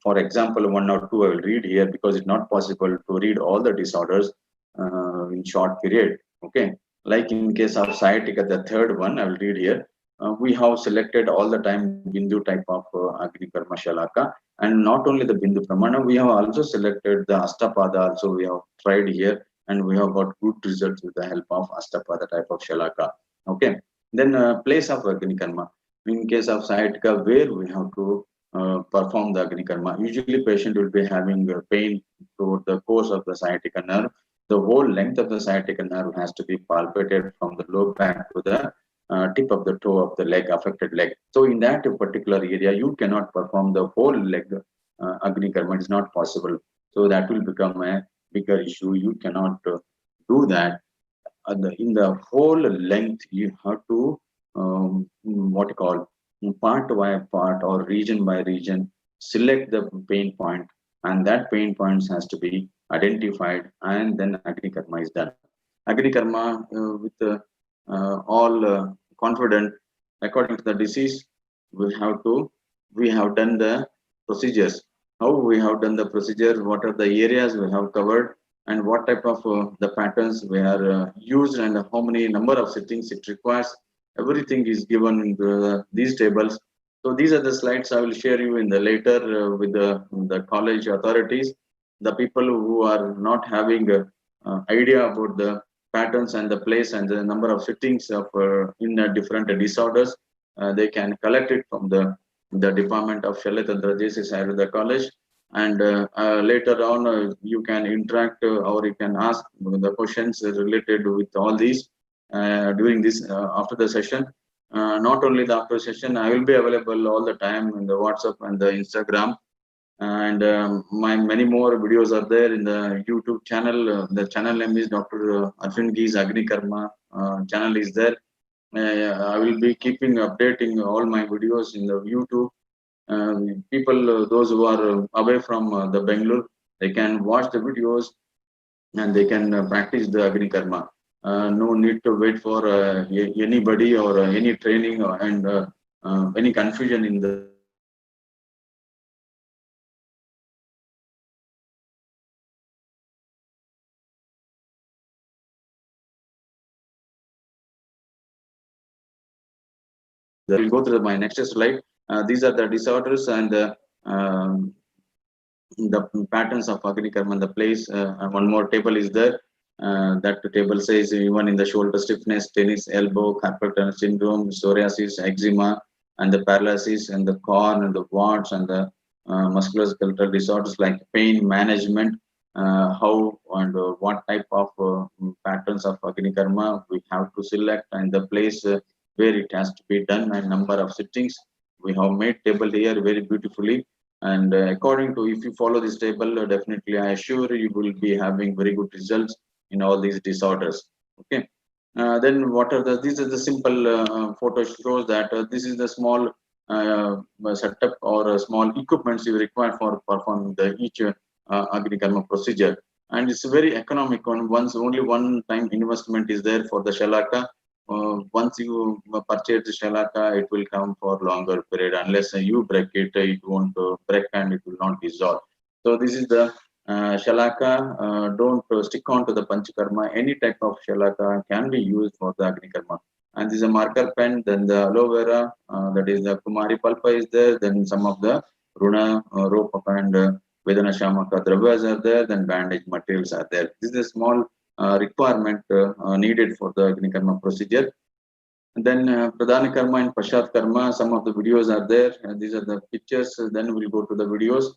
for example, one or two I will read here because it's not possible to read all the disorders in short period. Okay, like in case of sciatica, the third one I will read here. We have selected all the time Bindu type of Agnikarma Shalaka, and not only the Bindu Pramana, we have also selected the Astapada. Also, we have tried here, and we have got good results with the help of Astapada type of Shalaka. Okay, then place of Agnikarma. In case of sciatica, where we have to perform the Agnikarma. Usually, patient will be having pain throughout the course of the sciatica nerve. The whole length of the sciatica nerve has to be palpated from the low back to the tip of the toe of the leg, affected leg. So in that particular area, you cannot perform the whole leg Agnikarma. It's not possible. So that will become a bigger issue. You cannot do that. In the whole length, you have to what you call part by part or region by region, select the pain point, and that pain points has to be identified, and then Agnikarma is done. Agnikarma with all confident according to the disease, we have done the procedures. How we have done the procedure, what are the areas we have covered, and what type of the patterns we are used, and how many number of sittings it requires. Everything is given in these tables. So these are the slides I will share you in the later with the college authorities. The people who are not having idea about the patterns and the place and the number of sittings of in different disorders, they can collect it from the Department of Shalatantra side of the college, and later on you can interact or you can ask the questions related with all these during this after the session. Not only the after session, I will be available all the time in the WhatsApp and the Instagram, and my many more videos are there in the YouTube channel. The channel name is Dr. Arjungi's Agnikarma channel is there. I will be keeping updating all my videos in the YouTube. People, those who are away from the Bangalore, they can watch the videos and they can practice the Agnikarma. No need to wait for anybody or any training and any confusion in the we'll go through my next slide. These are the disorders and the patterns of Agnikarma. The place, one more table is there. That table says even in the shoulder stiffness, tennis elbow, carpal tunnel syndrome, psoriasis, eczema, and the paralysis, and the corn, and the warts, and the musculoskeletal disorders like pain management. How and what type of patterns of Agnikarma we have to select, and the place where it has to be done, and number of sittings. We have made table here very beautifully, and according to if you follow this table, definitely I assure you will be having very good results in all these disorders. Okay. Then what are the? These are the simple photo shows that this is the small setup or small equipments you require for performing the each Agnikarma procedure, and it's a very economic one. Once only one time investment is there for the Shalaka. Once you purchase the Shalaka, it will come for longer period. Unless you break it, it won't break and it will not dissolve. So this is the Shalaka. Don't stick on to the Panchakarma. Any type of Shalaka can be used for the Agnikarma. And this is a marker pen. Then the aloe vera, that is the Kumari Palpa is there. Then some of the Runa, rope and Vedana Shamaka Dravyas are there. Then bandage materials are there. This is a small requirement needed for the Agnikarma procedure. And then Pradhana Karma and Pashat Karma, some of the videos are there. These are the pictures. Then we'll go to the videos.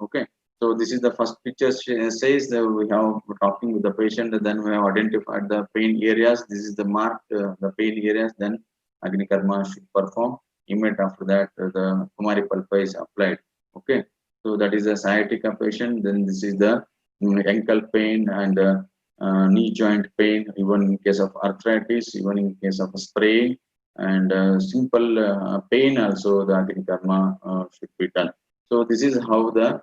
Okay. So this is the first picture says that we have talking with the patient. Then we have identified the pain areas. This is the mark, the pain areas. Then Agnikarma should perform. Immediate after that, the Kumari Palpa is applied. Okay. So that is a sciatica patient. Then this is the ankle pain and knee joint pain, even in case of arthritis, even in case of spraying and simple pain also the Agnikarma should be done. So this is how the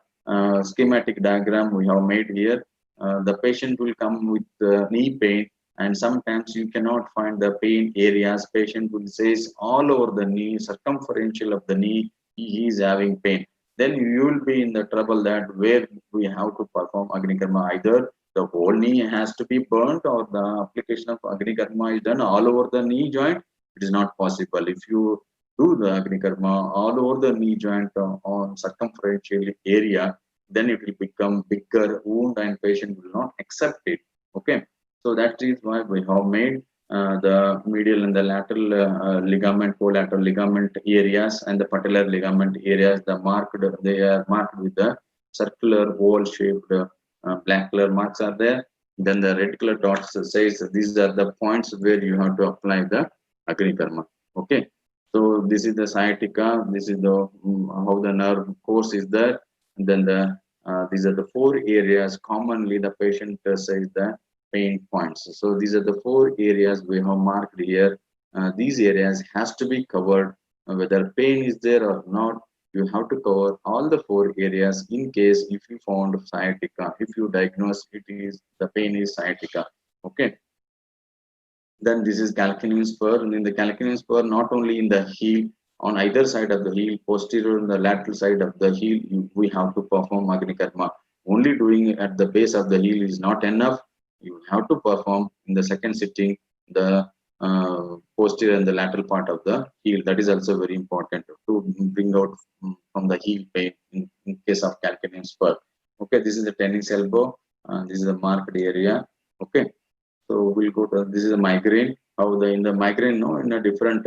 schematic diagram we have made here. The patient will come with knee pain, and sometimes you cannot find the pain areas. Patient will say all over the knee, circumferential of the knee, he is having pain. Then you will be in the trouble that where we have to perform Agnikarma. Either the whole knee has to be burnt or the application of Agnikarma is done all over the knee joint. It is not possible. If you do the Agnikarma all over the knee joint on circumferential area, then it will become bigger wound and patient will not accept it. Okay. So that is why we have made the medial and the lateral ligament, collateral ligament areas and the patellar ligament areas. They are marked with the circular oval shaped black color marks are there. Then the red color dots says these are the points where you have to apply the Agnikarma. Okay. So this is the sciatica. This is the how the nerve course is there. And then these are the four areas commonly the patient says the pain points. So these are the four areas we have marked here. These areas has to be covered, whether pain is there or not. You have to cover all the four areas in case if you found sciatica. If you diagnose it is the pain is sciatica. Okay. Then this is calcaneum spur. And in the calcaneum spur, not only in the heel, on either side of the heel, posterior and the lateral side of the heel, we have to perform Agnikarma. Only doing it at the base of the heel is not enough. You have to perform in the second sitting the posterior and the lateral part of the heel. That is also very important to bring out from the heel pain in case of calcaneum spur. Okay, this is the tennis elbow. This is the marked area. Okay, so we'll go to this is a migraine. How in the migraine, no, in a different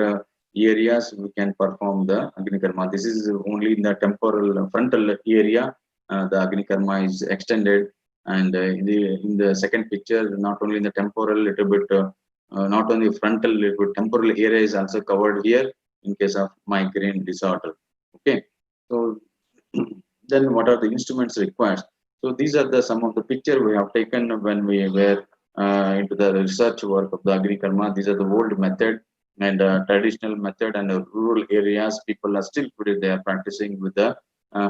areas we can perform the Agnikarma. This is only in the temporal frontal area. The Agnikarma is extended, and in the second picture, not only in the temporal, little bit, not only frontal, little bit temporal area is also covered here in case of migraine disorder. Okay, so then what are the instruments required? So these are the some of the picture we have taken when we were into the research work of the Agnikarma. These are the old method and traditional method, and rural areas people are still today they are practicing with the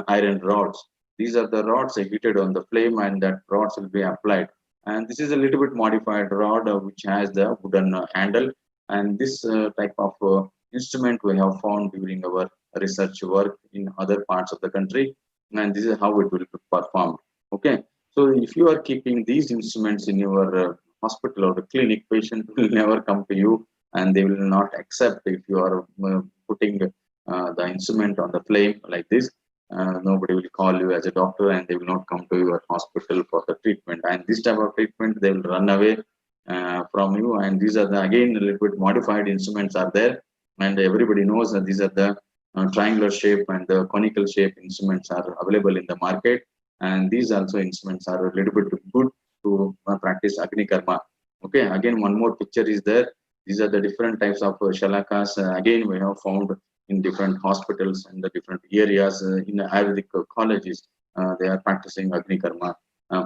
iron rods. These are the rods heated on the flame, and that rods will be applied. And this is a little bit modified rod which has the wooden handle. And this type of instrument we have found during our research work in other parts of the country, and this is how it will be performed. Okay, so if you are keeping these instruments in your hospital or the clinic, patient will never come to you, and they will not accept if you are putting the instrument on the flame like this. Nobody will call you as a doctor, and they will not come to your hospital for the treatment. And this type of treatment, they will run away from you. And these are the again a little bit modified instruments are there, and everybody knows that these are the triangular shape and the conical shape instruments are available in the market. And these also instruments are a little bit good to practice Agnikarma. Okay, again one more picture is there. These are the different types of shalakas. Again, we have found in different hospitals and the different areas in the Ayurvedic colleges. They are practicing Agnikarma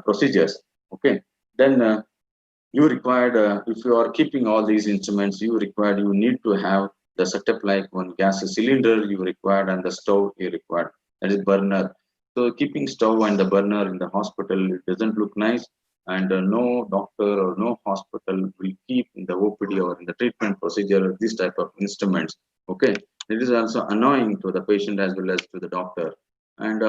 procedures. Okay, then you required, if you are keeping all these instruments, you need to have the setup like one gas cylinder you required and the stove you required. That is burner. So keeping stove and the burner in the hospital, it doesn't look nice, and no doctor or no hospital will keep in the OPD or in the treatment procedure this type of instruments. Okay, it is also annoying to the patient as well as to the doctor, and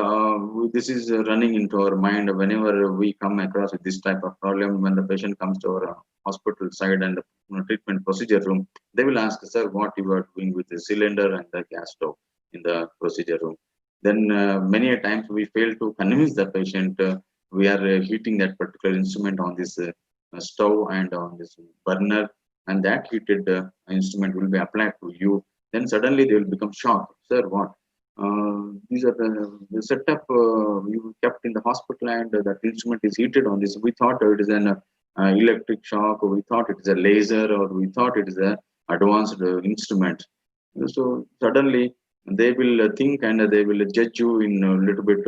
this is running into our mind whenever we come across with this type of problem. When the patient comes to our hospital side and the treatment procedure room, they will ask, sir, what you are doing with the cylinder and the gas stove in the procedure room. Then many a times we fail to convince the patient we are heating that particular instrument on this stove and on this burner, and that heated instrument will be applied to you. Then suddenly they will become shocked. Sir, what? These are the setup you kept in the hospital, and that instrument is heated on this. We thought it is an electric shock, or we thought it is a laser, or we thought it is a advanced instrument. So suddenly they will think and they will judge you in a little bit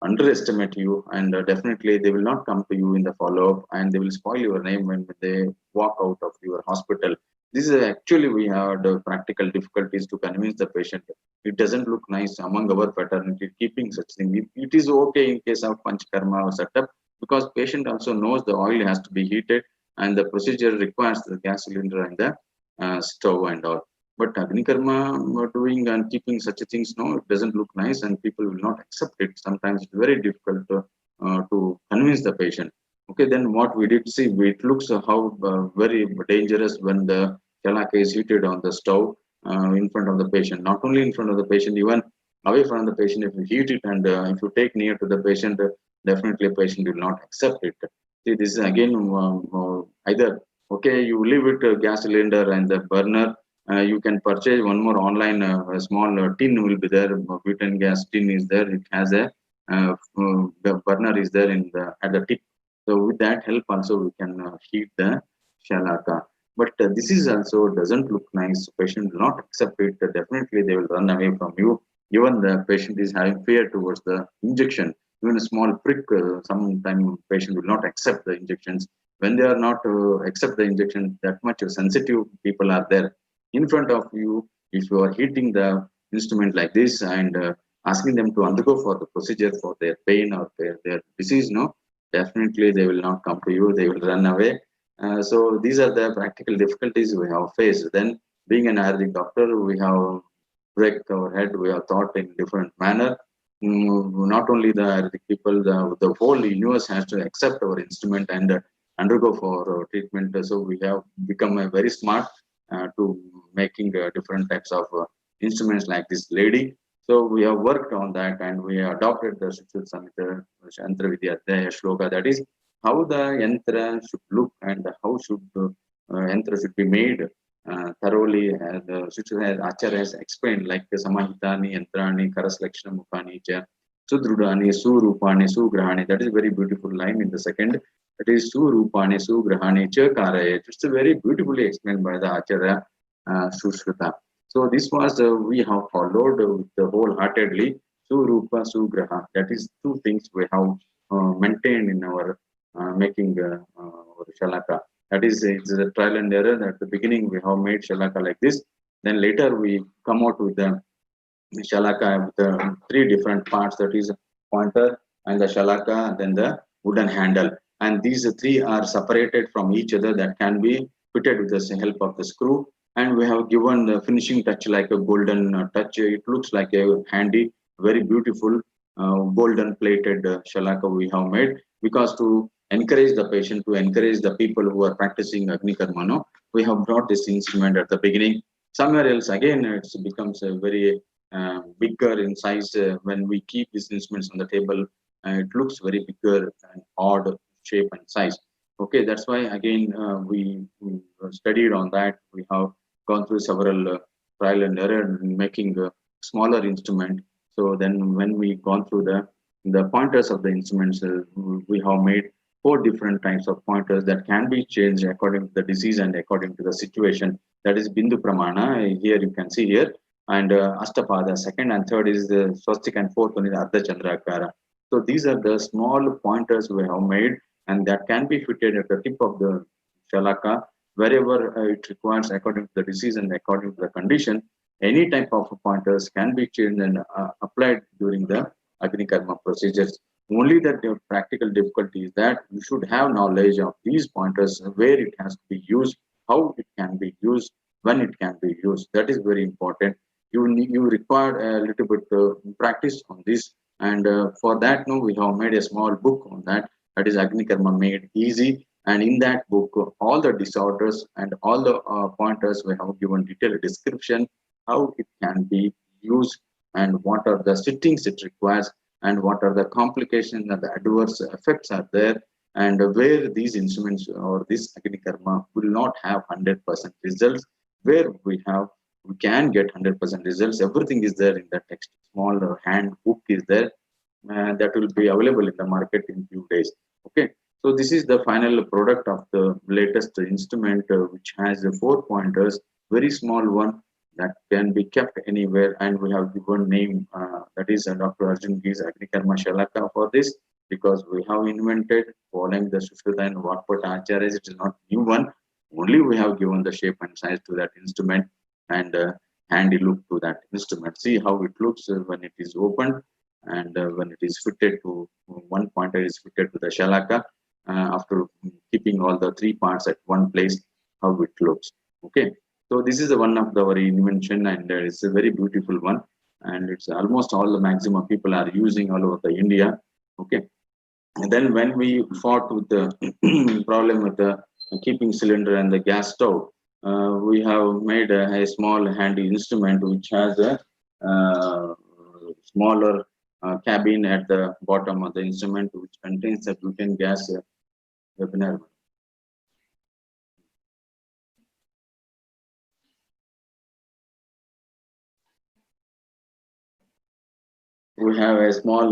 underestimate you, and definitely they will not come to you in the follow-up, and they will spoil your name when they walk out of your hospital. This is actually we have the practical difficulties to convince the patient. It doesn't look nice among our fraternity keeping such thing. It is okay in case of panchkarma or setup, because patient also knows the oil has to be heated and the procedure requires the gas cylinder and the stove and all. But Agnikarma doing and keeping such things, no, it doesn't look nice and people will not accept it. Sometimes it's very difficult to convince the patient. Okay, then what we did see, it looks how very dangerous when the chalaka is heated on the stove in front of the patient. Not only in front of the patient, even away from the patient. If you heat it and if you take near to the patient, definitely patient will not accept it. See, this is again either okay, you leave it gas cylinder and the burner. You can purchase one more online. A small tin will be there. Butane gas tin is there. It has a the burner is there in the at the tip. So with that help also we can heat the shalaka. But this is also doesn't look nice. Patient will not accept it. Definitely they will run away from you. Even the patient is having fear towards the injection. Even a small prick, sometimes patient will not accept the injections. When they are not accept the injection, that much sensitive people are there in front of you. If you are heating the instrument like this and asking them to undergo for the procedure for their pain or their disease, no, definitely they will not come to you. They will run away. So these are the practical difficulties we have faced. Then being an Ayurvedic doctor, we have break our head. We have thought in different manner. Not only the Ayurvedic people, the whole universe has to accept our instrument and undergo for treatment. So we have become very smart to making different types of instruments like this lady. So we have worked on that and we adopted the Sushrut Samhita Yantra Vidya Shloka. That is how the yantra should look and how should yantra should be made thoroughly. The Sushrut Acharya has explained like Samahitani, Yantrani, Karaslakshana Mukhani, Sudrudani, Surupani, Sugrahani. That is a very beautiful line in the second. That is Surupani, Sugrahani, Charak. It's very beautifully explained by the Acharya Sushruta. So this was we have followed the wholeheartedly. Surupa, Sugraha. That is two things we have maintained in our making our Shalaka. That is, it's a trial and error. At the beginning, we have made Shalaka like this. Then later, we come out with the Shalaka with the three different parts. That is pointer and the Shalaka, then the wooden handle. And these three are separated from each other. That can be fitted with the help of the screw. And we have given the finishing touch like a golden touch. It looks like a handy, very beautiful golden plated Shalaka we have made, because to encourage the patient, to encourage the people who are practicing Agnikarma, no, we have brought this instrument at the beginning. Somewhere else, again, it becomes a very bigger in size when we keep these instruments on the table. It looks very bigger and odd shape and size. Okay, that's why again we studied on that. We have gone through several trial and error in making a smaller instrument. So then when we gone through the pointers of the instruments, we have made four different types of pointers that can be changed according to the disease and according to the situation. That is Bindu Pramana. Here you can see here, and Ashtapada. Second and third is the Swastik, and fourth one is Ardha Chandrakara. So these are the small pointers we have made, and that can be fitted at the tip of the Shalaka wherever it requires according to the disease and according to the condition. Any type of pointers can be changed and applied during the Agnikarma procedures. Only the practical difficulty is that you should have knowledge of these pointers, where it has to be used, how it can be used, when it can be used. That is very important. You require a little bit practice on this, and for that, no, we have made a small book on that. That is Agnikarma made easy, and in that book, all the disorders and all the pointers we have given detailed description how it can be used and what are the settings it requires and what are the complications and the adverse effects are there, and where these instruments or this Agnikarma will not have 100% results, where we can get 100% results. Everything is there in the text. Small hand book is there, that will be available in the market in few days. Okay, so this is the final product of the latest instrument, which has four pointers, very small one that can be kept anywhere, and we have given name, that is Dr. Arjungi's Agnikarma Shalaka for this, because we have invented following the Sushrut and Vakpat Acharyas. It is not new one. Only we have given the shape and size to that instrument, and handy look to that instrument. See how it looks when it is opened, and when it is fitted to one pointer is fitted to the Shalaka, after keeping all the three parts at one place, how it looks. Okay, so this is the one of our invention, and it's a very beautiful one, and it's almost all the maximum people are using all over the India. Okay, and then when we fought with the problem with the keeping cylinder and the gas stove, we have made a small handy instrument which has a smaller cabin at the bottom of the instrument, which contains a butane gas webinar. We have a small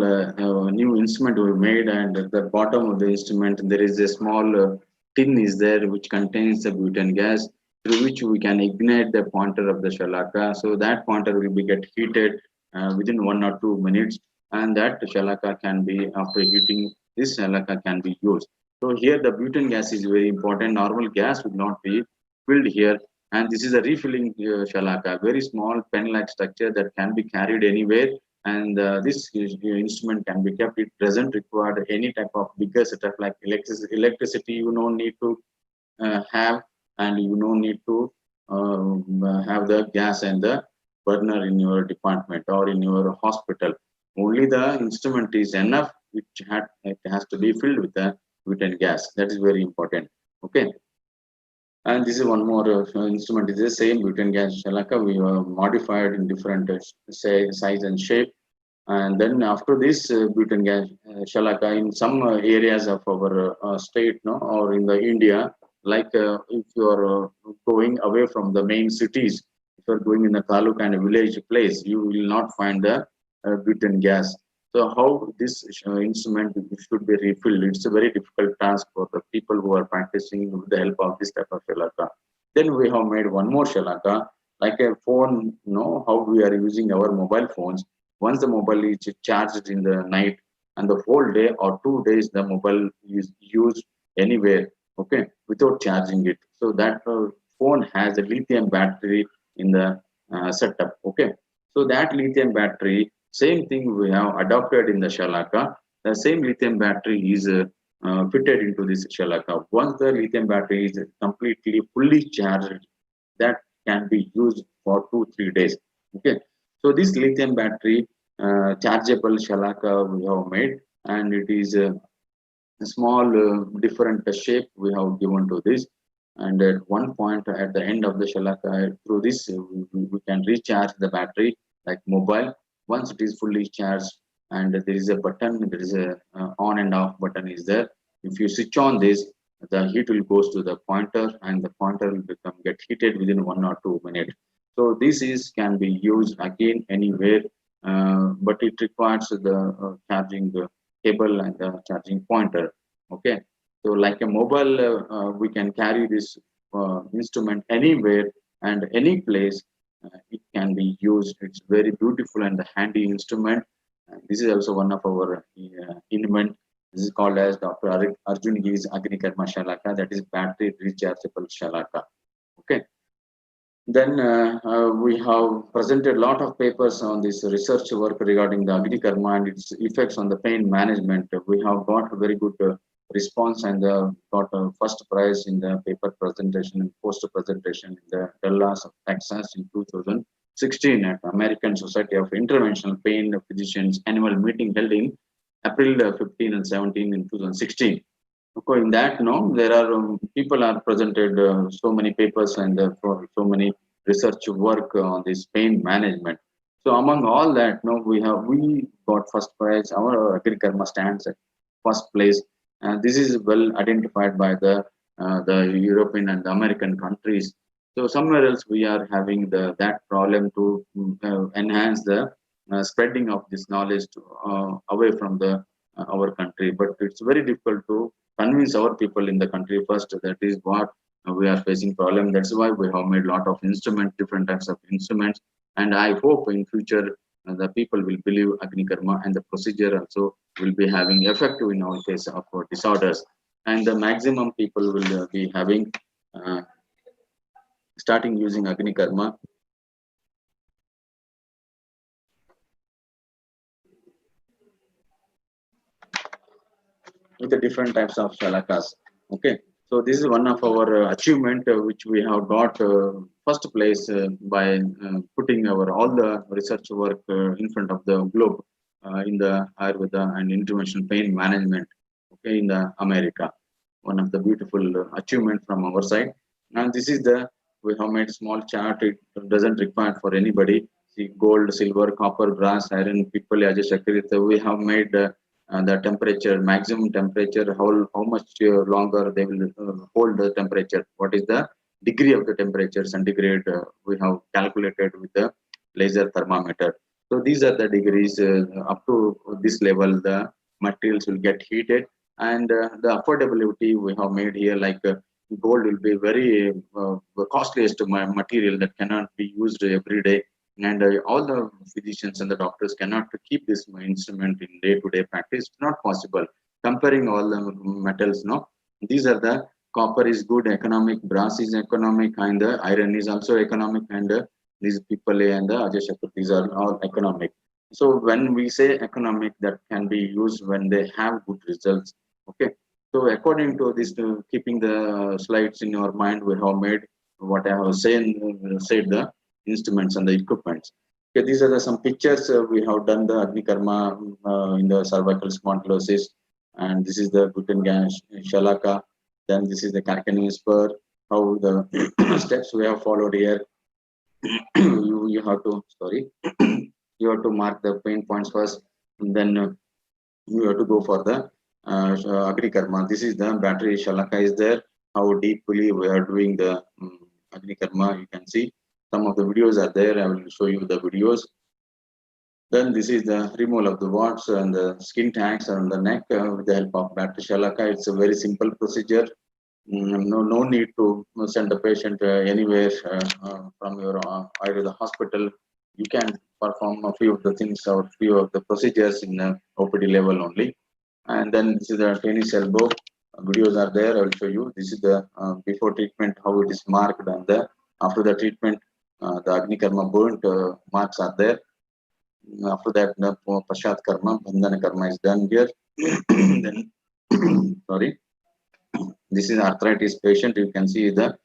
new instrument we made, and at the bottom of the instrument there is a small tin is there which contains the butane gas, through which we can ignite the pointer of the Shalaka. So that pointer will be get heated within 1 or 2 minutes, and that Shalaka can be, after heating, this Shalaka can be used. So here the butane gas is very important. Normal gas would not be filled here, and this is a refilling Shalaka, very small pen-like structure that can be carried anywhere, and this instrument can be kept. It doesn't require any type of bigger setup like electricity. You don't need to have, and you don't need to have the gas and the burner in your department or in your hospital. Only the instrument is enough, which it has to be filled with the butane gas. That is very important. Okay, and this is one more instrument. It is the same butane gas Shalaka. We modified in different size and shape. And then after this butane gas Shalaka, in some areas of our state, no, or in the India, like if you are going away from the main cities, if you are going in a taluk and a village place, you will not find the butane gas. So how this instrument should be refilled? It's a very difficult task for the people who are practicing with the help of this type of Shalaka. Then we have made one more Shalaka, like a phone, how we are using our mobile phones. Once the mobile is charged in the night, and the whole day or 2 days, the mobile is used anywhere, okay, without charging it. So that phone has a lithium battery in the setup, okay. So that lithium battery, same thing we have adopted in the Shalaka. The same lithium battery is fitted into this Shalaka. Once the lithium battery is completely fully charged, that can be used for 2-3 days. Okay, so this lithium battery chargeable Shalaka we have made, and it is a small different shape we have given to this. And at one point at the end of the Shalaka, through this we can recharge the battery like mobile. Once it is fully charged, and there is a button, there is a on and off button is there. If you switch on this, the heat will goes to the pointer, and the pointer will get heated within 1 or 2 minutes. So this is can be used again anywhere, but it requires the charging cable and the charging pointer. Okay, so like a mobile, we can carry this instrument anywhere and any place. It can be used. It's very beautiful and handy instrument. And this is also one of our invent. This is called as Dr. Arjungi's Agnikarma Shalaka. That is battery rechargeable Shalaka. Okay. Then we have presented a lot of papers on this research work regarding the Agnikarma and its effects on the pain management. We have got a very good response and got a first prize in the paper presentation and poster presentation in the Dallas of Texas in 2016 at American Society of Interventional Pain Physicians annual meeting held in April 15 and 17 in 2016. Okay, in that, no, there are people are presented so many papers and for so many research work on this pain management. So among all that, no, we got first prize. Our Agrikarma stands at first place, and this is well identified by the European and the American countries. So somewhere else we are having the that problem to enhance the spreading of this knowledge to, away from the our country. But it's very difficult to convince our people in the country first. That is what we are facing problem. That's why we have made a lot of instruments, different types of instruments, and I hope in future the people will believe Agnikarma and the procedure also will be having effective in all case of disorders, and the maximum people will be having uh, starting using Agnikarma with the different types of shalakas. Okay, so this is one of our achievement which we have got first place by putting our all the research work in front of the globe in the Ayurveda and interventional pain management. Okay, in the America, one of the beautiful achievement from our side. And this is the we have made small chart. It doesn't require for anybody. See, gold, silver, copper, brass, iron, people, shakrit. We have made. The temperature, maximum temperature, how much longer they will hold the temperature, what is the degree of the temperature centigrade we have calculated with the laser thermometer. So these are the degrees up to this level the materials will get heated, and the affordability we have made here, like gold will be very costliest material that cannot be used every day, and all the physicians and the doctors cannot keep this instrument in day-to-day practice. It's not possible. Comparing all the metals, no, these are the copper is good, economic, brass is economic, and the iron is also economic, and these people and the Ajay, these are all economic. So when we say economic, that can be used when they have good results. Okay. So according to this, keeping the slides in your mind, we have made what I have said the instruments and the equipments. Okay, these are some pictures we have done the Agnikarma in the cervical spondylosis, and this is the Guten Shalaka. Then this is the Carcani spur. How the steps we have followed here. You have to you have to mark the pain points first, and then you have to go for the Agnikarma. This is the battery Shalaka is there. How deeply we are doing the Agnikarma, you can see. Some of the videos are there. I will show you the videos. Then this is the removal of the warts and the skin tags on the neck with the help of battery Shalaka. It's a very simple procedure. No need to send the patient anywhere from your either the hospital. You can perform a few of the things or few of the procedures in OPD level only. And then this is the tennis elbow. Videos are there. I will show you. This is the before treatment, how it is marked, and the after the treatment, the Agnikarma burnt marks are there. After that, the Pashat Karma, Bandhana Karma is done here. Then, sorry, this is arthritis patient. You can see the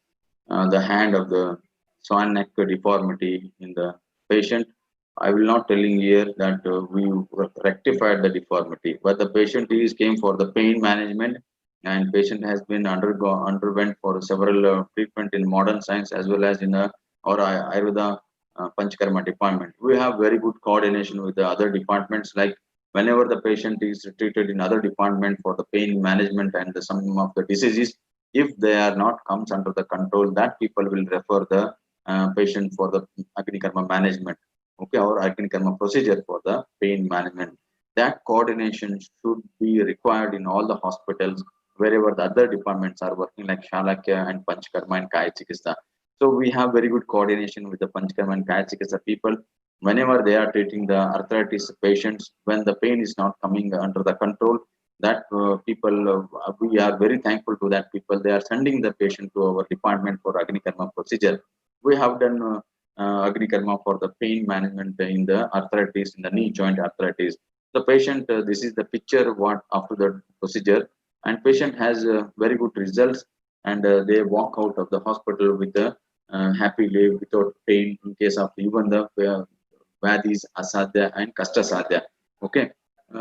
hand of the swan neck deformity in the patient. I will not telling here that we rectified the deformity, but the patient is came for the pain management, and patient has been underwent for several treatment in modern science as well as in our Ayurveda Panchkarma department. We have very good coordination with the other departments. Like whenever the patient is treated in other department for the pain management and some of the diseases, if they are not comes under the control, that people will refer the patient for the Agnikarma management, okay, or Agnikarma procedure for the pain management. That coordination should be required in all the hospitals wherever the other departments are working, like Shalakya and Panchkarma and Kaya Chikitsa. So we have very good coordination with the Panchkarma and Kaya Chikitsa people. Whenever they are treating the arthritis patients, when the pain is not coming under the control, that people, we are very thankful to that people. They are sending the patient to our department for Agnikarma procedure. We have done Agnikarma for the pain management in the arthritis, in the knee joint arthritis. The patient, this is the picture what after the procedure, and patient has very good results, and they walk out of the hospital with a happily without pain in case of even the Vyadhis, Asadhya and Kasta Sadhya. Okay.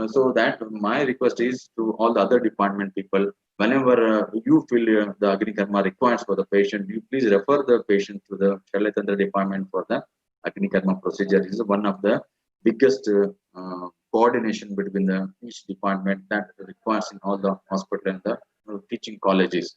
So that my request is to all the other department people, whenever you feel the Agnikarma requires for the patient, you please refer the patient to the Shalatantra department for the Agnikarma procedure. This is one of the biggest coordination between the each department that requires in all the hospital and the teaching colleges.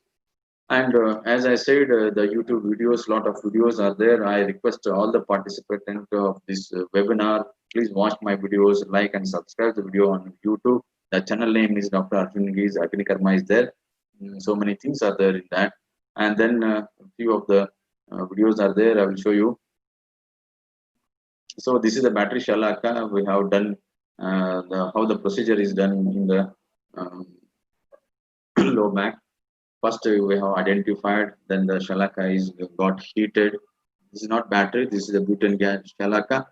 And as I said, the YouTube videos, lot of videos are there. I request all the participants of this webinar, please watch my videos, like and subscribe the video on YouTube. The channel name is Dr. Arjunagi's Agnikarma is there. So many things are there in that. And then a few of the videos are there. I will show you. So this is the battery Shalaka. We have done how the procedure is done in the low back. First, we have identified, then the Shalaka is got heated. This is not battery, this is a butane gas Shalaka.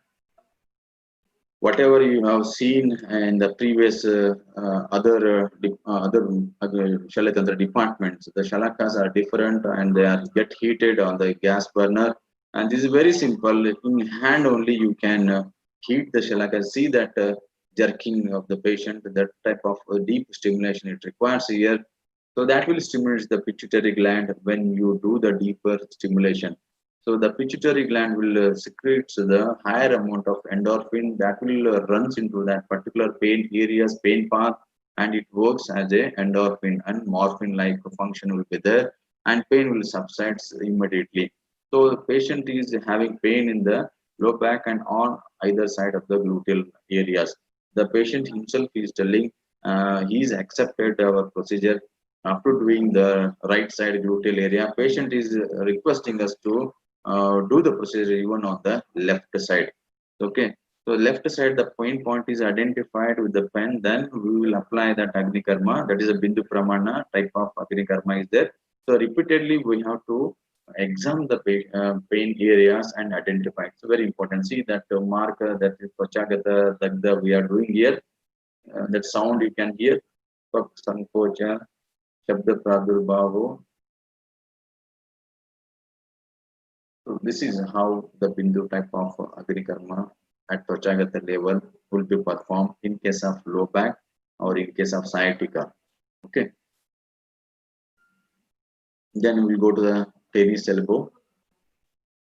Whatever you have seen in the previous other Shalatantra departments, the Shalakas are different and they are get heated on the gas burner. And this is very simple. In hand only you can heat the Shalaka. See that jerking of the patient, that type of deep stimulation it requires here. So that will stimulate the pituitary gland when you do the deeper stimulation. So the pituitary gland will secrete the higher amount of endorphin that will runs into that particular pain areas, pain path, and it works as a endorphin and morphine-like function will be there, and pain will subside immediately. So the patient is having pain in the low back and on either side of the gluteal areas. The patient himself is telling he's accepted our procedure. After doing the right side gluteal area, patient is requesting us to do the procedure even on the left side. Okay, so left side the point is identified with the pen, then we will apply that Agnikarma, that is a Bindu Pramana type of Agnikarma is there. So repeatedly we have to examine the pain areas and identify. It's very important. See that marker that is Pachagata Dagda we are doing here, that sound you can hear. Sankocha, Shabda Pradurbhavo. So this is how the Bindu type of Agnikarma at Tochagata level will be performed in case of low back or in case of sciatica. Okay. Then we will go to the tennis elbow.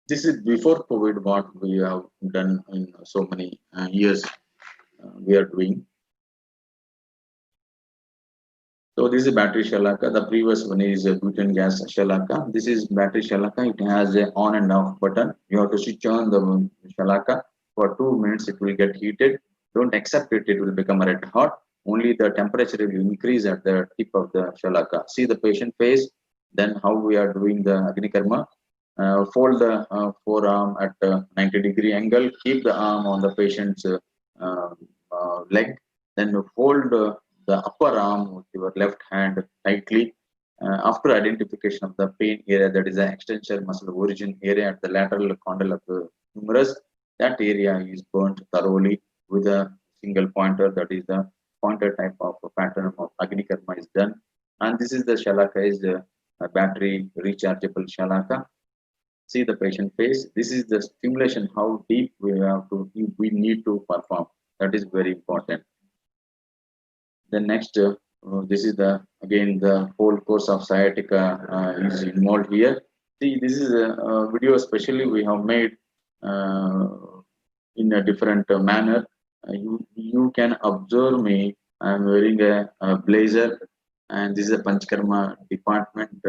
This is before COVID what we have done in so many years we are doing. So this is battery Shalaka. The previous one is a butane gas Shalaka. This is battery Shalaka. It has a on and off button. You have to switch on the Shalaka for 2 minutes. It will get heated. Don't accept it. It will become red hot. Only the temperature will increase at the tip of the Shalaka. See the patient face. Then how we are doing the Agnikarma. Fold the forearm at 90-degree angle. Keep the arm on the patient's leg. Then fold the upper arm with your left hand tightly. After identification of the pain area, that is the extensor muscle origin area at the lateral condyle of the humerus, that area is burnt thoroughly with a single pointer. That is the pointer type of pattern of Agnikarma is done. And this is the Shalaka is a battery rechargeable Shalaka. See the patient face. This is the stimulation, how deep we need to perform. That is very important. Then next, this is the again the whole course of sciatica is involved here. See, this is a video especially we have made in a different manner. You can observe me. I am wearing a blazer, and this is a Panchkarma department,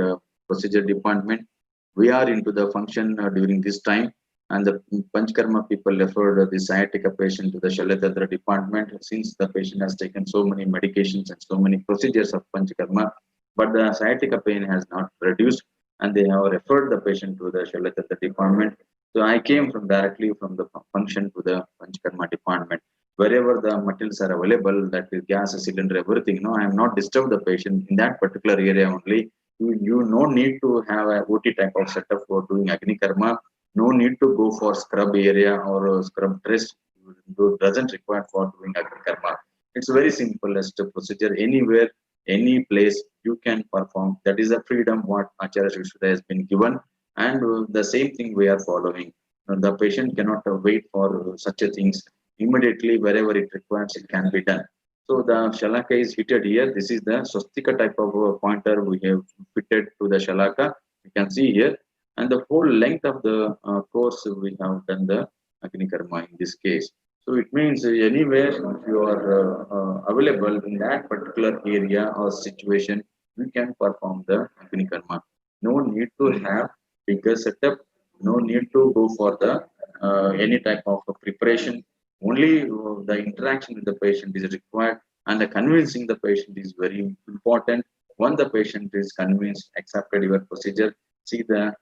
procedure department. We are into the function during this time, and the Panchkarma people referred the sciatica patient to the Shalatantra department since the patient has taken so many medications and so many procedures of Panchkarma, but the sciatica pain has not reduced, and they have referred the patient to the Shalatantra department. So I came from directly from the function to the Panchkarma department. Wherever the materials are available, that is gas, cylinder, everything, I am not disturb the patient in that particular area only. You no need to have a OT type of setup for doing Agnikarma. No need to go for scrub area or scrub dress. Doesn't require for doing Agnikarma. It's very simplest procedure. Anywhere, any place you can perform. That is the freedom what Acharya Sushrut has been given, and the same thing we are following. The patient cannot wait for such a things. Immediately, wherever it requires, it can be done. So the shalaka is fitted here. This is the swastika type of pointer we have fitted to the shalaka. You can see here, and the whole length of the course we have done the Agnikarma in this case. So it means anywhere if you are available in that particular area or situation, you can perform the Agnikarma. No need to have bigger setup. No need to go for the any type of preparation. Only the interaction with the patient is required, and the convincing the patient is very important. Once the patient is convinced, accepted your procedure, see the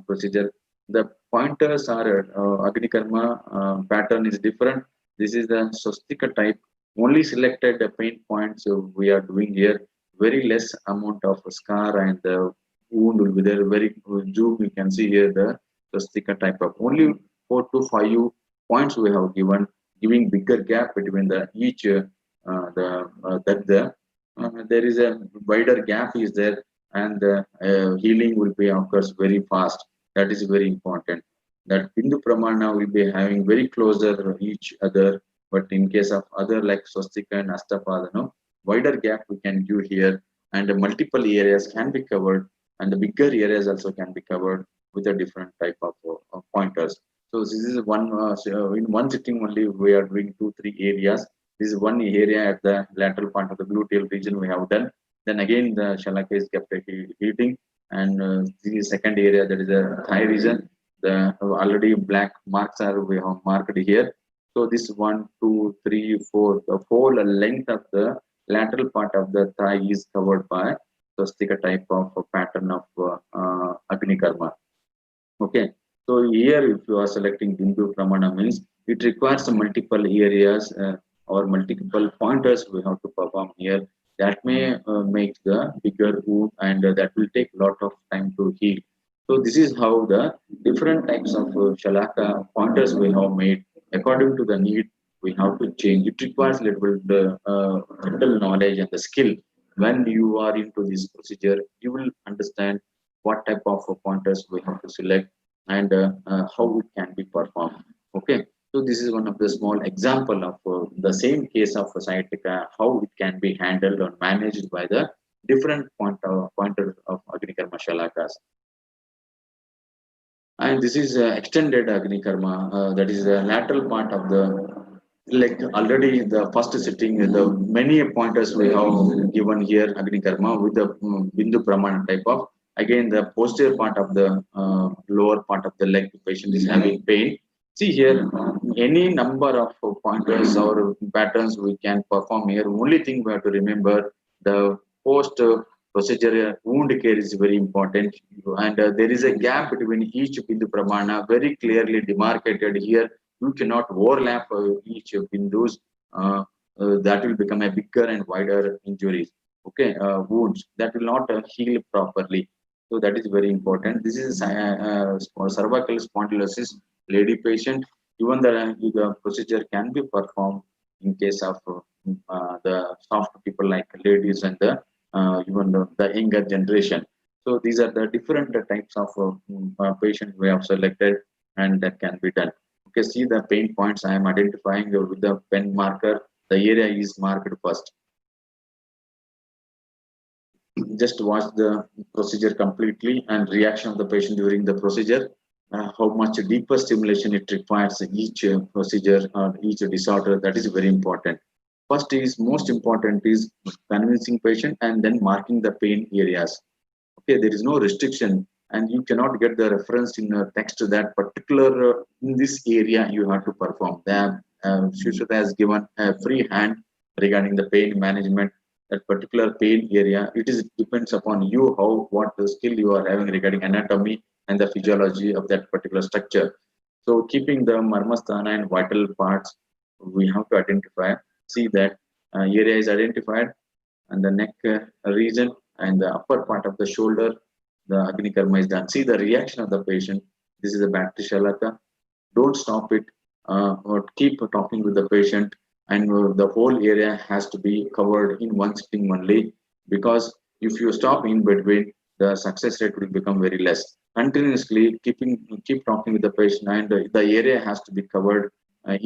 procedure. The pointers are Agnikarma pattern is different. This is the swastika type. Only selected the pain points we are doing here. Very less amount of scar and the wound will be there. Very zoom. You can see here the swastika type of only 4 to 5 points we have given, giving bigger gap between the each there is a wider gap is there, and healing will be occurs very fast. That is very important. That Bindu Pramana will be having very closer each other, but in case of other like Swastika and Astapadana, wider gap we can give here, and multiple areas can be covered, and the bigger areas also can be covered with a different type of pointers. So this is one in one sitting only we are doing 2-3 areas. This is one area at the lateral part of the gluteal region we have done. Then again the shalaka is kept heating, and the second area, that is the thigh region. The already black marks are we have marked here. So this 1, 2, 3, 4, the whole length of the lateral part of the thigh is covered by swastika type of pattern of Agnikarma. Okay, so here if you are selecting Bindu Pramana means it requires multiple areas or multiple pointers we have to perform here. That may make the bigger wound, and that will take a lot of time to heal. So this is how the different types of shalaka pointers we have made according to the need. We have to change. It requires little little knowledge and the skill. When you are into this procedure, you will understand what type of pointers we have to select, and how it can be performed. Okay, so this is one of the small example of the same case of sciatica, how it can be handled or managed by the different pointers of Agnikarma Shalakas. And this is extended Agnikarma, that is the lateral part of the, like already the first sitting, the many pointers we have given here Agnikarma with the Bindu Pramana type of. Again, the posterior part of the lower part of the leg, the patient is having pain. See here, any number of pointers or patterns we can perform here. Only thing we have to remember, the post procedure wound care is very important, and there is a gap between each Bindu Pramana, very clearly demarcated here. You cannot overlap each bindus. That will become a bigger and wider injuries. Okay, wounds that will not heal properly. So that is very important. This is cervical spondylosis lady patient. Even the procedure can be performed in case of the soft people like ladies and the even the younger generation. So these are the different types of patients we have selected, and that can be done. Okay, see the pain points I am identifying with the pen marker. The area is marked first. Just watch the procedure completely and reaction of the patient during the procedure. How much deeper stimulation it requires each procedure or each disorder. That is very important. First is most important is convincing patient and then marking the pain areas. Okay, there is no restriction, and you cannot get the reference in a text to that particular in this area you have to perform. The Sushrut has given a free hand regarding the pain management. That particular pain area, it is depends upon you how what the skill you are having regarding anatomy and the physiology of that particular structure. So keeping the marmasthana and vital parts, we have to identify. See that area is identified, and the neck region and the upper part of the shoulder, the Agnikarma is done. See the reaction of the patient. This is a battery shalaka. Don't stop it, or keep talking with the patient, and the whole area has to be covered in one sitting only, because if you stop in between, the success rate will become very less. Continuously keep talking with the patient, and the area has to be covered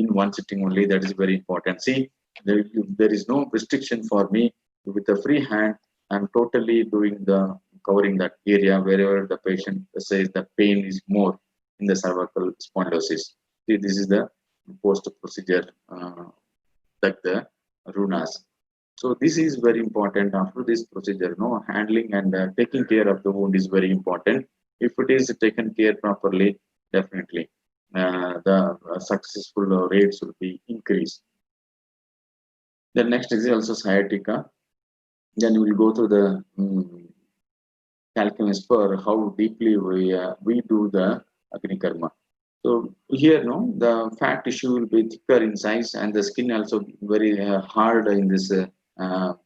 in one sitting only. That is very important. See, there is no restriction for me. With a free hand, I'm totally doing the covering that area wherever the patient says the pain is more in the cervical spondylosis. See, this is the post procedure, like the runas. So this is very important. After this procedure, no, handling and taking care of the wound is very important. If it is taken care properly, definitely the successful rates will be increased. The next is also sciatica. Then we will go through the calculus for how deeply we do the Agnikarma. So here, no, the fat tissue will be thicker in size, and the skin also very hard in this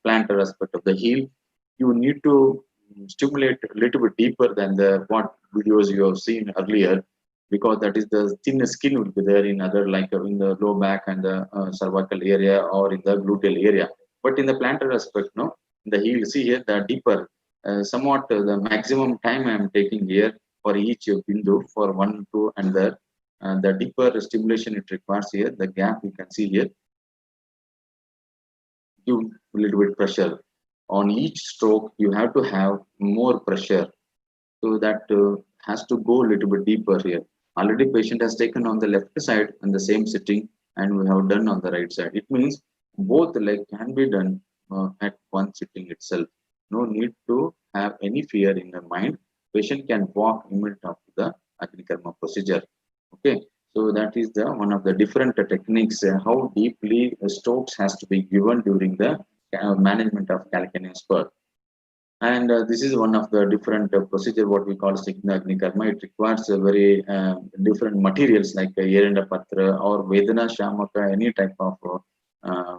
plantar aspect of the heel. You need to stimulate a little bit deeper than the what videos you have seen earlier, because that is the thin skin will be there in other, like in the low back and the cervical area or in the gluteal area. But in the plantar aspect, no, in the heel, see here the deeper, somewhat the maximum time I am taking here for each bindu for one, two, and the deeper stimulation it requires here. The gap you can see here, give a little bit pressure on each stroke. You have to have more pressure, so that has to go a little bit deeper here. Already patient has taken on the left side and the same sitting, and we have done on the right side. It means both leg can be done at one sitting itself. No need to have any fear in the mind. Patient can walk immediately after the Agnikarma procedure. Okay, so that is the one of the different techniques. How deeply strokes has to be given during the management of calcaneus spur. And this is one of the different procedure what we call Signa Agnikarma. It requires a very different materials like Yerenda Patra or Vedana Shamaka, any type of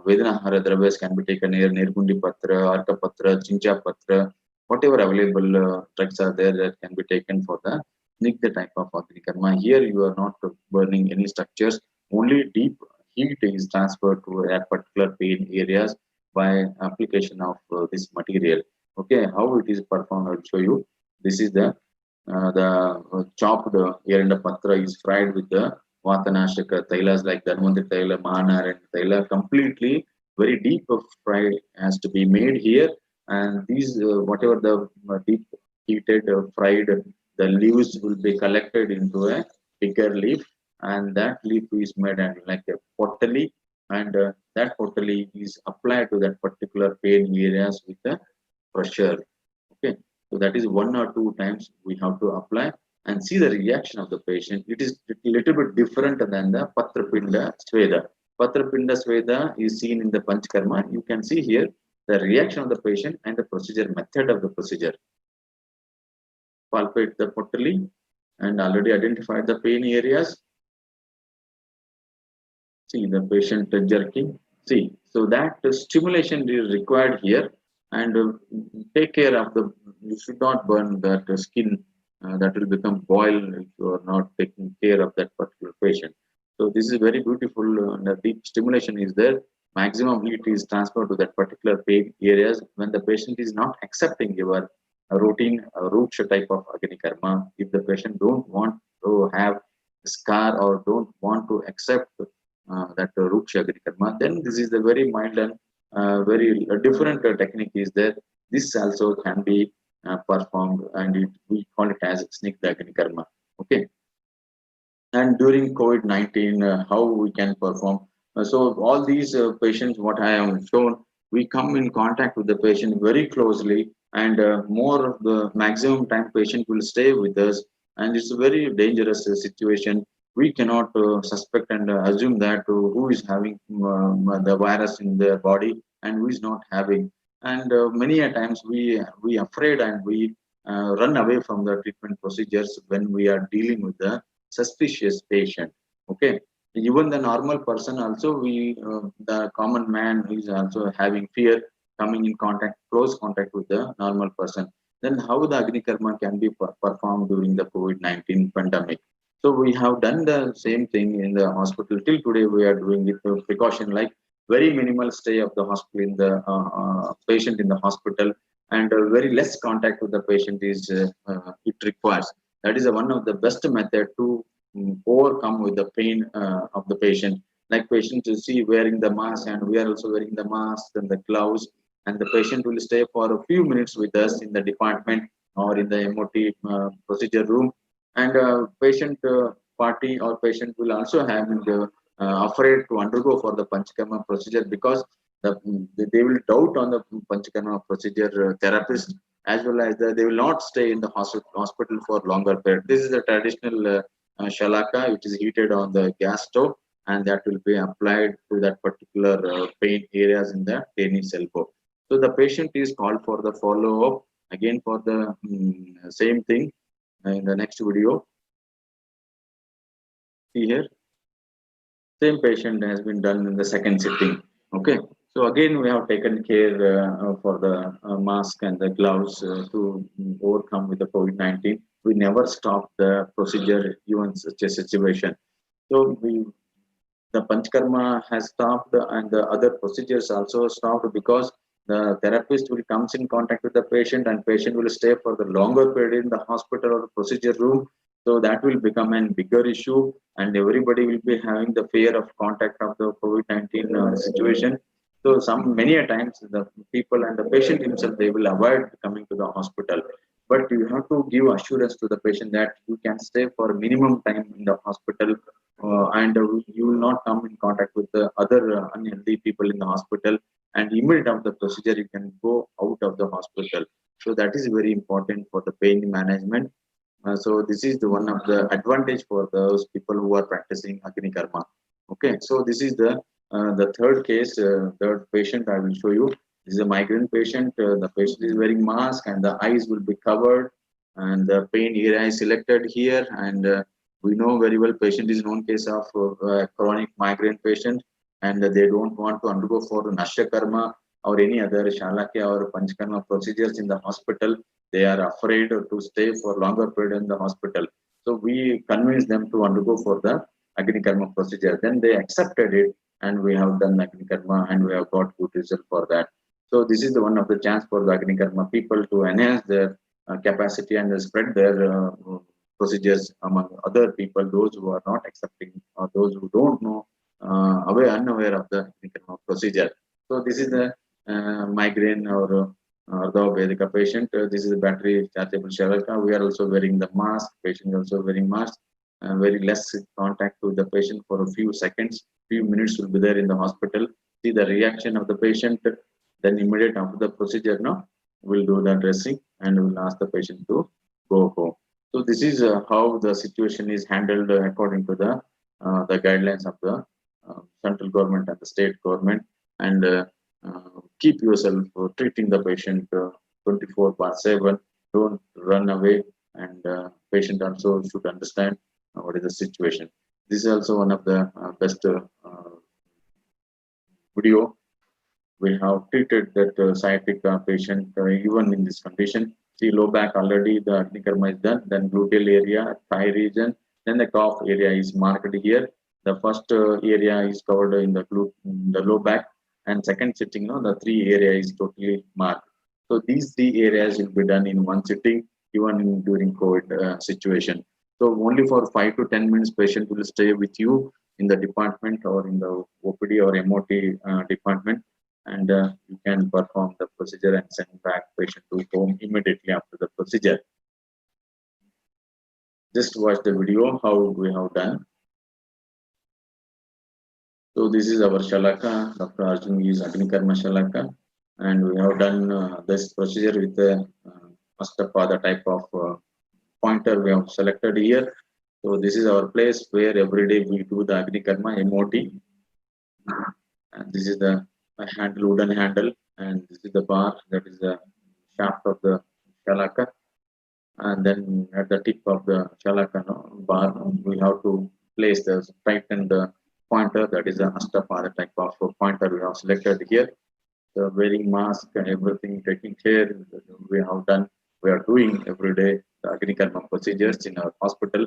Vedana Hara Dravyas can be taken here, Nirgundi Patra, Arka Patra, Chincha Patra, whatever available drugs are there that can be taken for the Snigdha type of Agnikarma. Here you are not burning any structures, only deep heat is transferred to a particular pain areas by application of this material. Okay, how it is performed, I'll show you. This is the chopped Yerenda Patra is fried with the Vatanashaka Tailas like Dhanvantri Taila, Mahanarayan Taila, completely very deep fried has to be made here. And these, whatever the deep heated fried, the leaves will be collected into a bigger leaf, and that leaf is made and like a pottery, and that pottery is applied to that particular pain areas with the pressure. Okay, so that is one or two times we have to apply and see the reaction of the patient. It is a little bit different than the Patrapinda Sweda. Patrapinda Sweda is seen in the Panchkarma. You can see here the reaction of the patient and the procedure method of the procedure. Palpate the pottery and already identified the pain areas. See the patient jerking. See, so that stimulation is required here, and take care of the. You should not burn that skin. That will become boil if you are not taking care of that particular patient. So this is very beautiful. The deep stimulation is there. Maximum heat is transferred to that particular pain areas when the patient is not accepting your routine Ruksha type of Agnikarma. If the patient don't want to have scar or don't want to accept that Ruksha Agnikarma, then this is the very mild and very different technique is there. This also can be performed, and we call it as Snigdha Agnikarma. Okay. And during COVID-19, how we can perform. So all these patients, what I have shown, we come in contact with the patient very closely, and more of the maximum time patient will stay with us, and it's a very dangerous situation. We cannot suspect and assume that who is having the virus in their body and who is not having. And many a times we afraid and we run away from the treatment procedures when we are dealing with the suspicious patient. Okay, even the normal person also, the common man is also having fear coming in contact, close contact with the normal person. Then how the Agnikarma can be performed during the COVID-19 pandemic? So we have done the same thing in the hospital. Till today, we are doing it with precaution, like very minimal stay of the hospital in the patient in the hospital, and very less contact with the patient is it requires. That is one of the best method to overcome with the pain of the patient. Like patient you see wearing the mask, and we are also wearing the mask and the gloves, and the patient will stay for a few minutes with us in the department or in the MOT procedure room, and patient party or patient will also have afraid to undergo for the Panchakarma procedure, because they will doubt on the Panchakarma procedure therapist, as well as they will not stay in the hospital for longer period. This is a traditional shalaka which is heated on the gas stove, and that will be applied to that particular pain areas in the tennis elbow. So the patient is called for the follow up again for the same thing in the next video. See here, same patient has been done in the second sitting. Okay, so again we have taken care for the mask and the gloves to overcome with the COVID-19. We never stopped the procedure even such a situation. So the Panchkarma has stopped and the other procedures also stopped, because the therapist will comes in contact with the patient, and patient will stay for the longer period in the hospital or procedure room. So that will become a bigger issue, and everybody will be having the fear of contact of the COVID-19 situation. So many a times the people and the patient himself, they will avoid coming to the hospital. But you have to give assurance to the patient that you can stay for minimum time in the hospital, and you will not come in contact with the other unhealthy people in the hospital, and immediate of the procedure you can go out of the hospital. So that is very important for the pain management. So this is the one of the advantage for those people who are practicing Agnikarma. Okay, so this is the third case, third patient I will show you. This is a migraine patient. The patient is wearing mask, and the eyes will be covered, and the pain area is selected here. And we know very well patient is known case of chronic migraine patient, and they don't want to undergo for Nashya Karma or any other Shalakya or Panchkarma procedures in the hospital. They are afraid to stay for longer period in the hospital. So we convinced them to undergo for the Agnikarma procedure. Then they accepted it, and we have done Agnikarma, and we have got good result for that. So this is the one of the chance for the Agnikarma people to enhance their capacity and spread their procedures among other people, those who are not accepting or those who don't know, unaware of the Agnikarma procedure. So this is the migraine or Ortho patient. This is a battery chargeable Sharaka. We are also wearing the mask. Patient also wearing mask. Very less contact with the patient for a few seconds. Few minutes will be there in the hospital. See the reaction of the patient. Then immediate after the procedure, no, we'll do the dressing and we'll ask the patient to go home. So this is how the situation is handled according to the guidelines of the central government and the state government. And keep yourself treating the patient 24/7. Don't run away, and patient also should understand what is the situation. This is also one of the best video. We have treated that sciatica patient even in this condition. See low back already the Agnikarma is done, then gluteal area, thigh region, then the calf area is marked here. The first area is covered in the low back, and second sitting, the three area is totally marked. So these three areas will be done in one sitting, even during COVID situation. So only for 5 to 10 minutes, patient will stay with you in the department or in the OPD or MOT department, and you can perform the procedure and send back patient to home immediately after the procedure. Just watch the video how we have done. So this is our Shalaka, Dr. Arjunagi's Agnikarma Shalaka, and we have done this procedure with the Astapada type of pointer we have selected here. So this is our place where every day we do the Agnikarma MOT, and this is the handle, wooden handle, and this is the bar, that is the shaft of the Shalaka. And then at the tip of the Shalaka bar, we have to place the tightened pointer, that is the Astapada type of pointer we have selected here. So wearing mask and everything, taking care, we have done, we are doing every day the Agnikarma procedures in our hospital.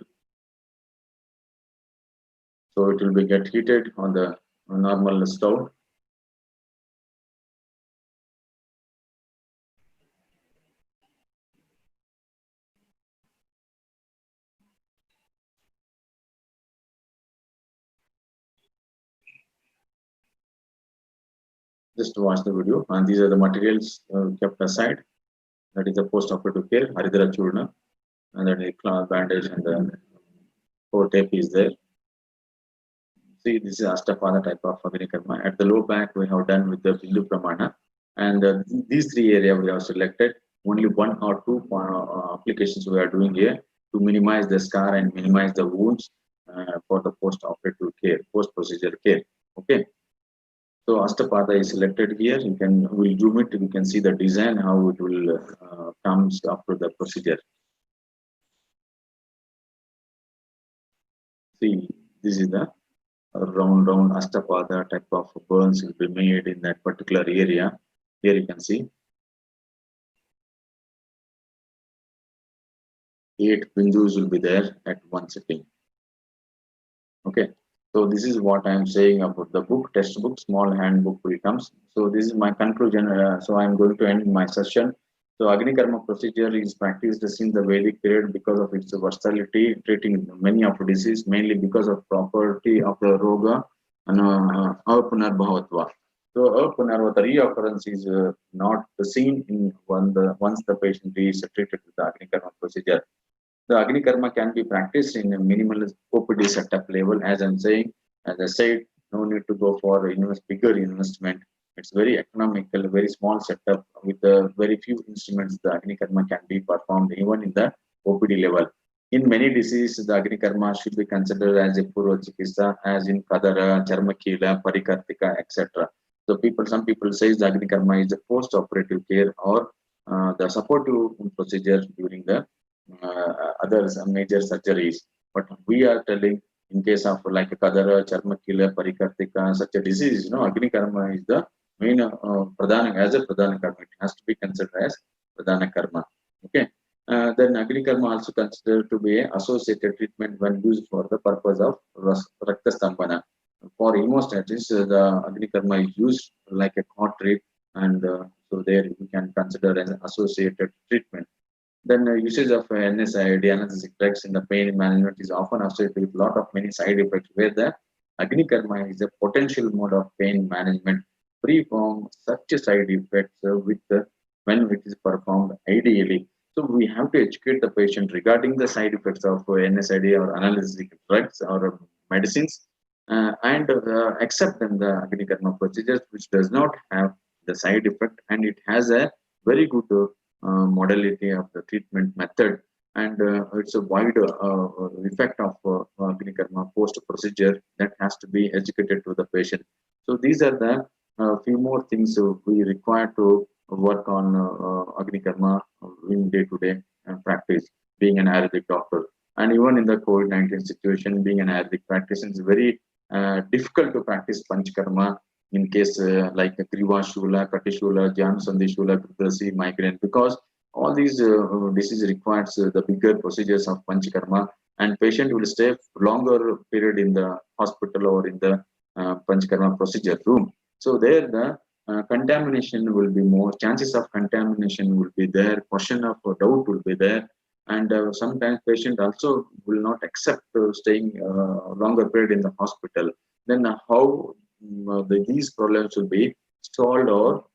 So it will be get heated on the normal stove. Just watch the video, and these are the materials kept aside. That is the post-operative care, Haridra Churna, and then the cloth bandage and the core tape is there. See, this is Ashtapada type of Agnikarma. At the low back, we have done with the Bindu Pramana, and these three areas we have selected. Only one or two applications we are doing here to minimize the scar and minimize the wounds for the post-operative care, post-procedure care. Okay. So Ashtapada is selected here. You can we'll zoom it. You can see the design how it will comes after the procedure. See, this is the round Ashtapada type of burns will be made in that particular area. Here you can see 8 bindus will be there at one sitting. Okay. So this is what I am saying about the book, textbook, small handbook will comes. So this is my conclusion. So I am going to end my session. So Agnikarma procedure is practiced since the Vedic period because of its versatility, treating many of disease, mainly because of property of the roga and apunarbhavatva. So apunarvata reoccurrence is not seen in once the patient is treated with the Agnikarma procedure. The Agnikarma can be practiced in a minimal OPD setup level. As I'm saying, as I said, no need to go for bigger investment. It's very economical, very small setup with very few instruments. The Agnikarma can be performed even in the OPD level. In many diseases, the Agnikarma should be considered as a Purva Chikitsa, as in Kadara, Charmakila, Parikartika, etc. So some people say the Agnikarma is the post-operative care or the supportive procedure during the other major surgeries. But we are telling in case of like Kadara, Charmakila, Parikartika, such a disease, Agnikarma is the main Pradhana, as a Pradhana Karma. It has to be considered as Pradhana Karma. Okay. Then Agnikarma also considered to be an associated treatment when used for the purpose of Rakta Stambhana. For hemostasis, the Agnikarma is used like a cot rate, and so there we can consider as an associated treatment. Then usage of NSAID, anesthetic drugs in the pain management is often associated with a lot of many side effects, where the Agnikarma is a potential mode of pain management free from such side effects when it is performed ideally. So we have to educate the patient regarding the side effects of NSAID or analgesic drugs or medicines, and accept them the Agnikarma procedures which does not have the side effect, and it has a very good modality of the treatment method, and it's a wide effect of Agnikarma post procedure that has to be educated to the patient. So these are the few more things we require to work on Agnikarma in day-to-day practice, being an Ayurvedic doctor. And even in the COVID-19 situation, being an Ayurvedic practitioner is very difficult to practice Panchkarma in case like Griva Shula, Katishula, Jan Sandhi Shula, Krudrasi, migraine, because all these diseases requires the bigger procedures of Panchkarma, and patient will stay longer period in the hospital or in the Panchkarma procedure room. So there the contamination will be more, chances of contamination will be there, question of doubt will be there, and sometimes patient also will not accept staying longer period in the hospital. Then how these problems will be solved or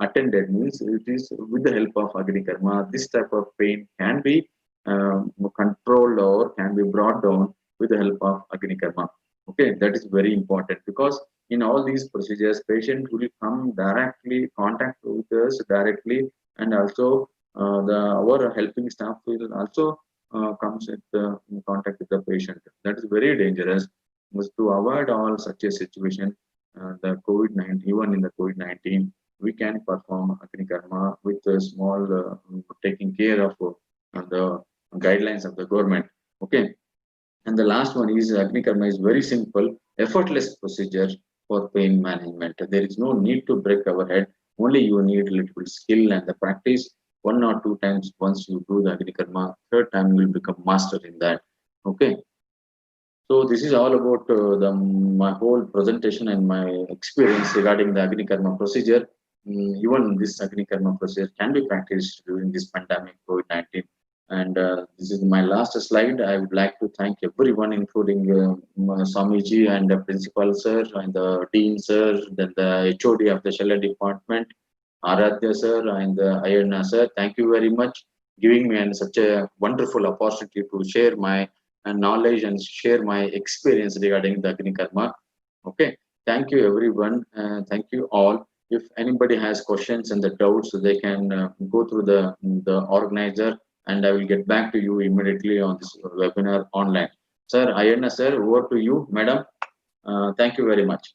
attended means it is with the help of Agnikarma. This type of pain can be controlled or can be brought down with the help of Agnikarma. Okay, that is very important, because in all these procedures, patient will come directly contact with us directly, and also our helping staff will also comes in contact with the patient. That is very dangerous. To avoid all such a situation, the COVID-19, even in the COVID-19, we can perform Agnikarma with a small taking care of the guidelines of the government. Okay. And the last one is Agnikarma is very simple, effortless procedure for pain management. There is no need to break our head. Only you need a little bit skill and the practice. 1 or 2 times, once you do the Agnikarma, third time you will become master in that. Okay. So this is all about my whole presentation and my experience regarding the Agnikarma procedure. Even this Agnikarma procedure can be practiced during this pandemic COVID-19. And this is my last slide. I would like to thank everyone, including Swamiji and the principal sir and the dean sir, then the HOD of the Shelter Department, Aradhya sir and Ayana sir. Thank you very much giving me such a wonderful opportunity to share my knowledge and share my experience regarding the Agni Karma. Okay, thank you everyone. Thank you all. If anybody has questions and the doubts, they can go through the organizer, and I will get back to you immediately on this webinar online. Sir, Ayana sir, over to you, madam. Thank you very much.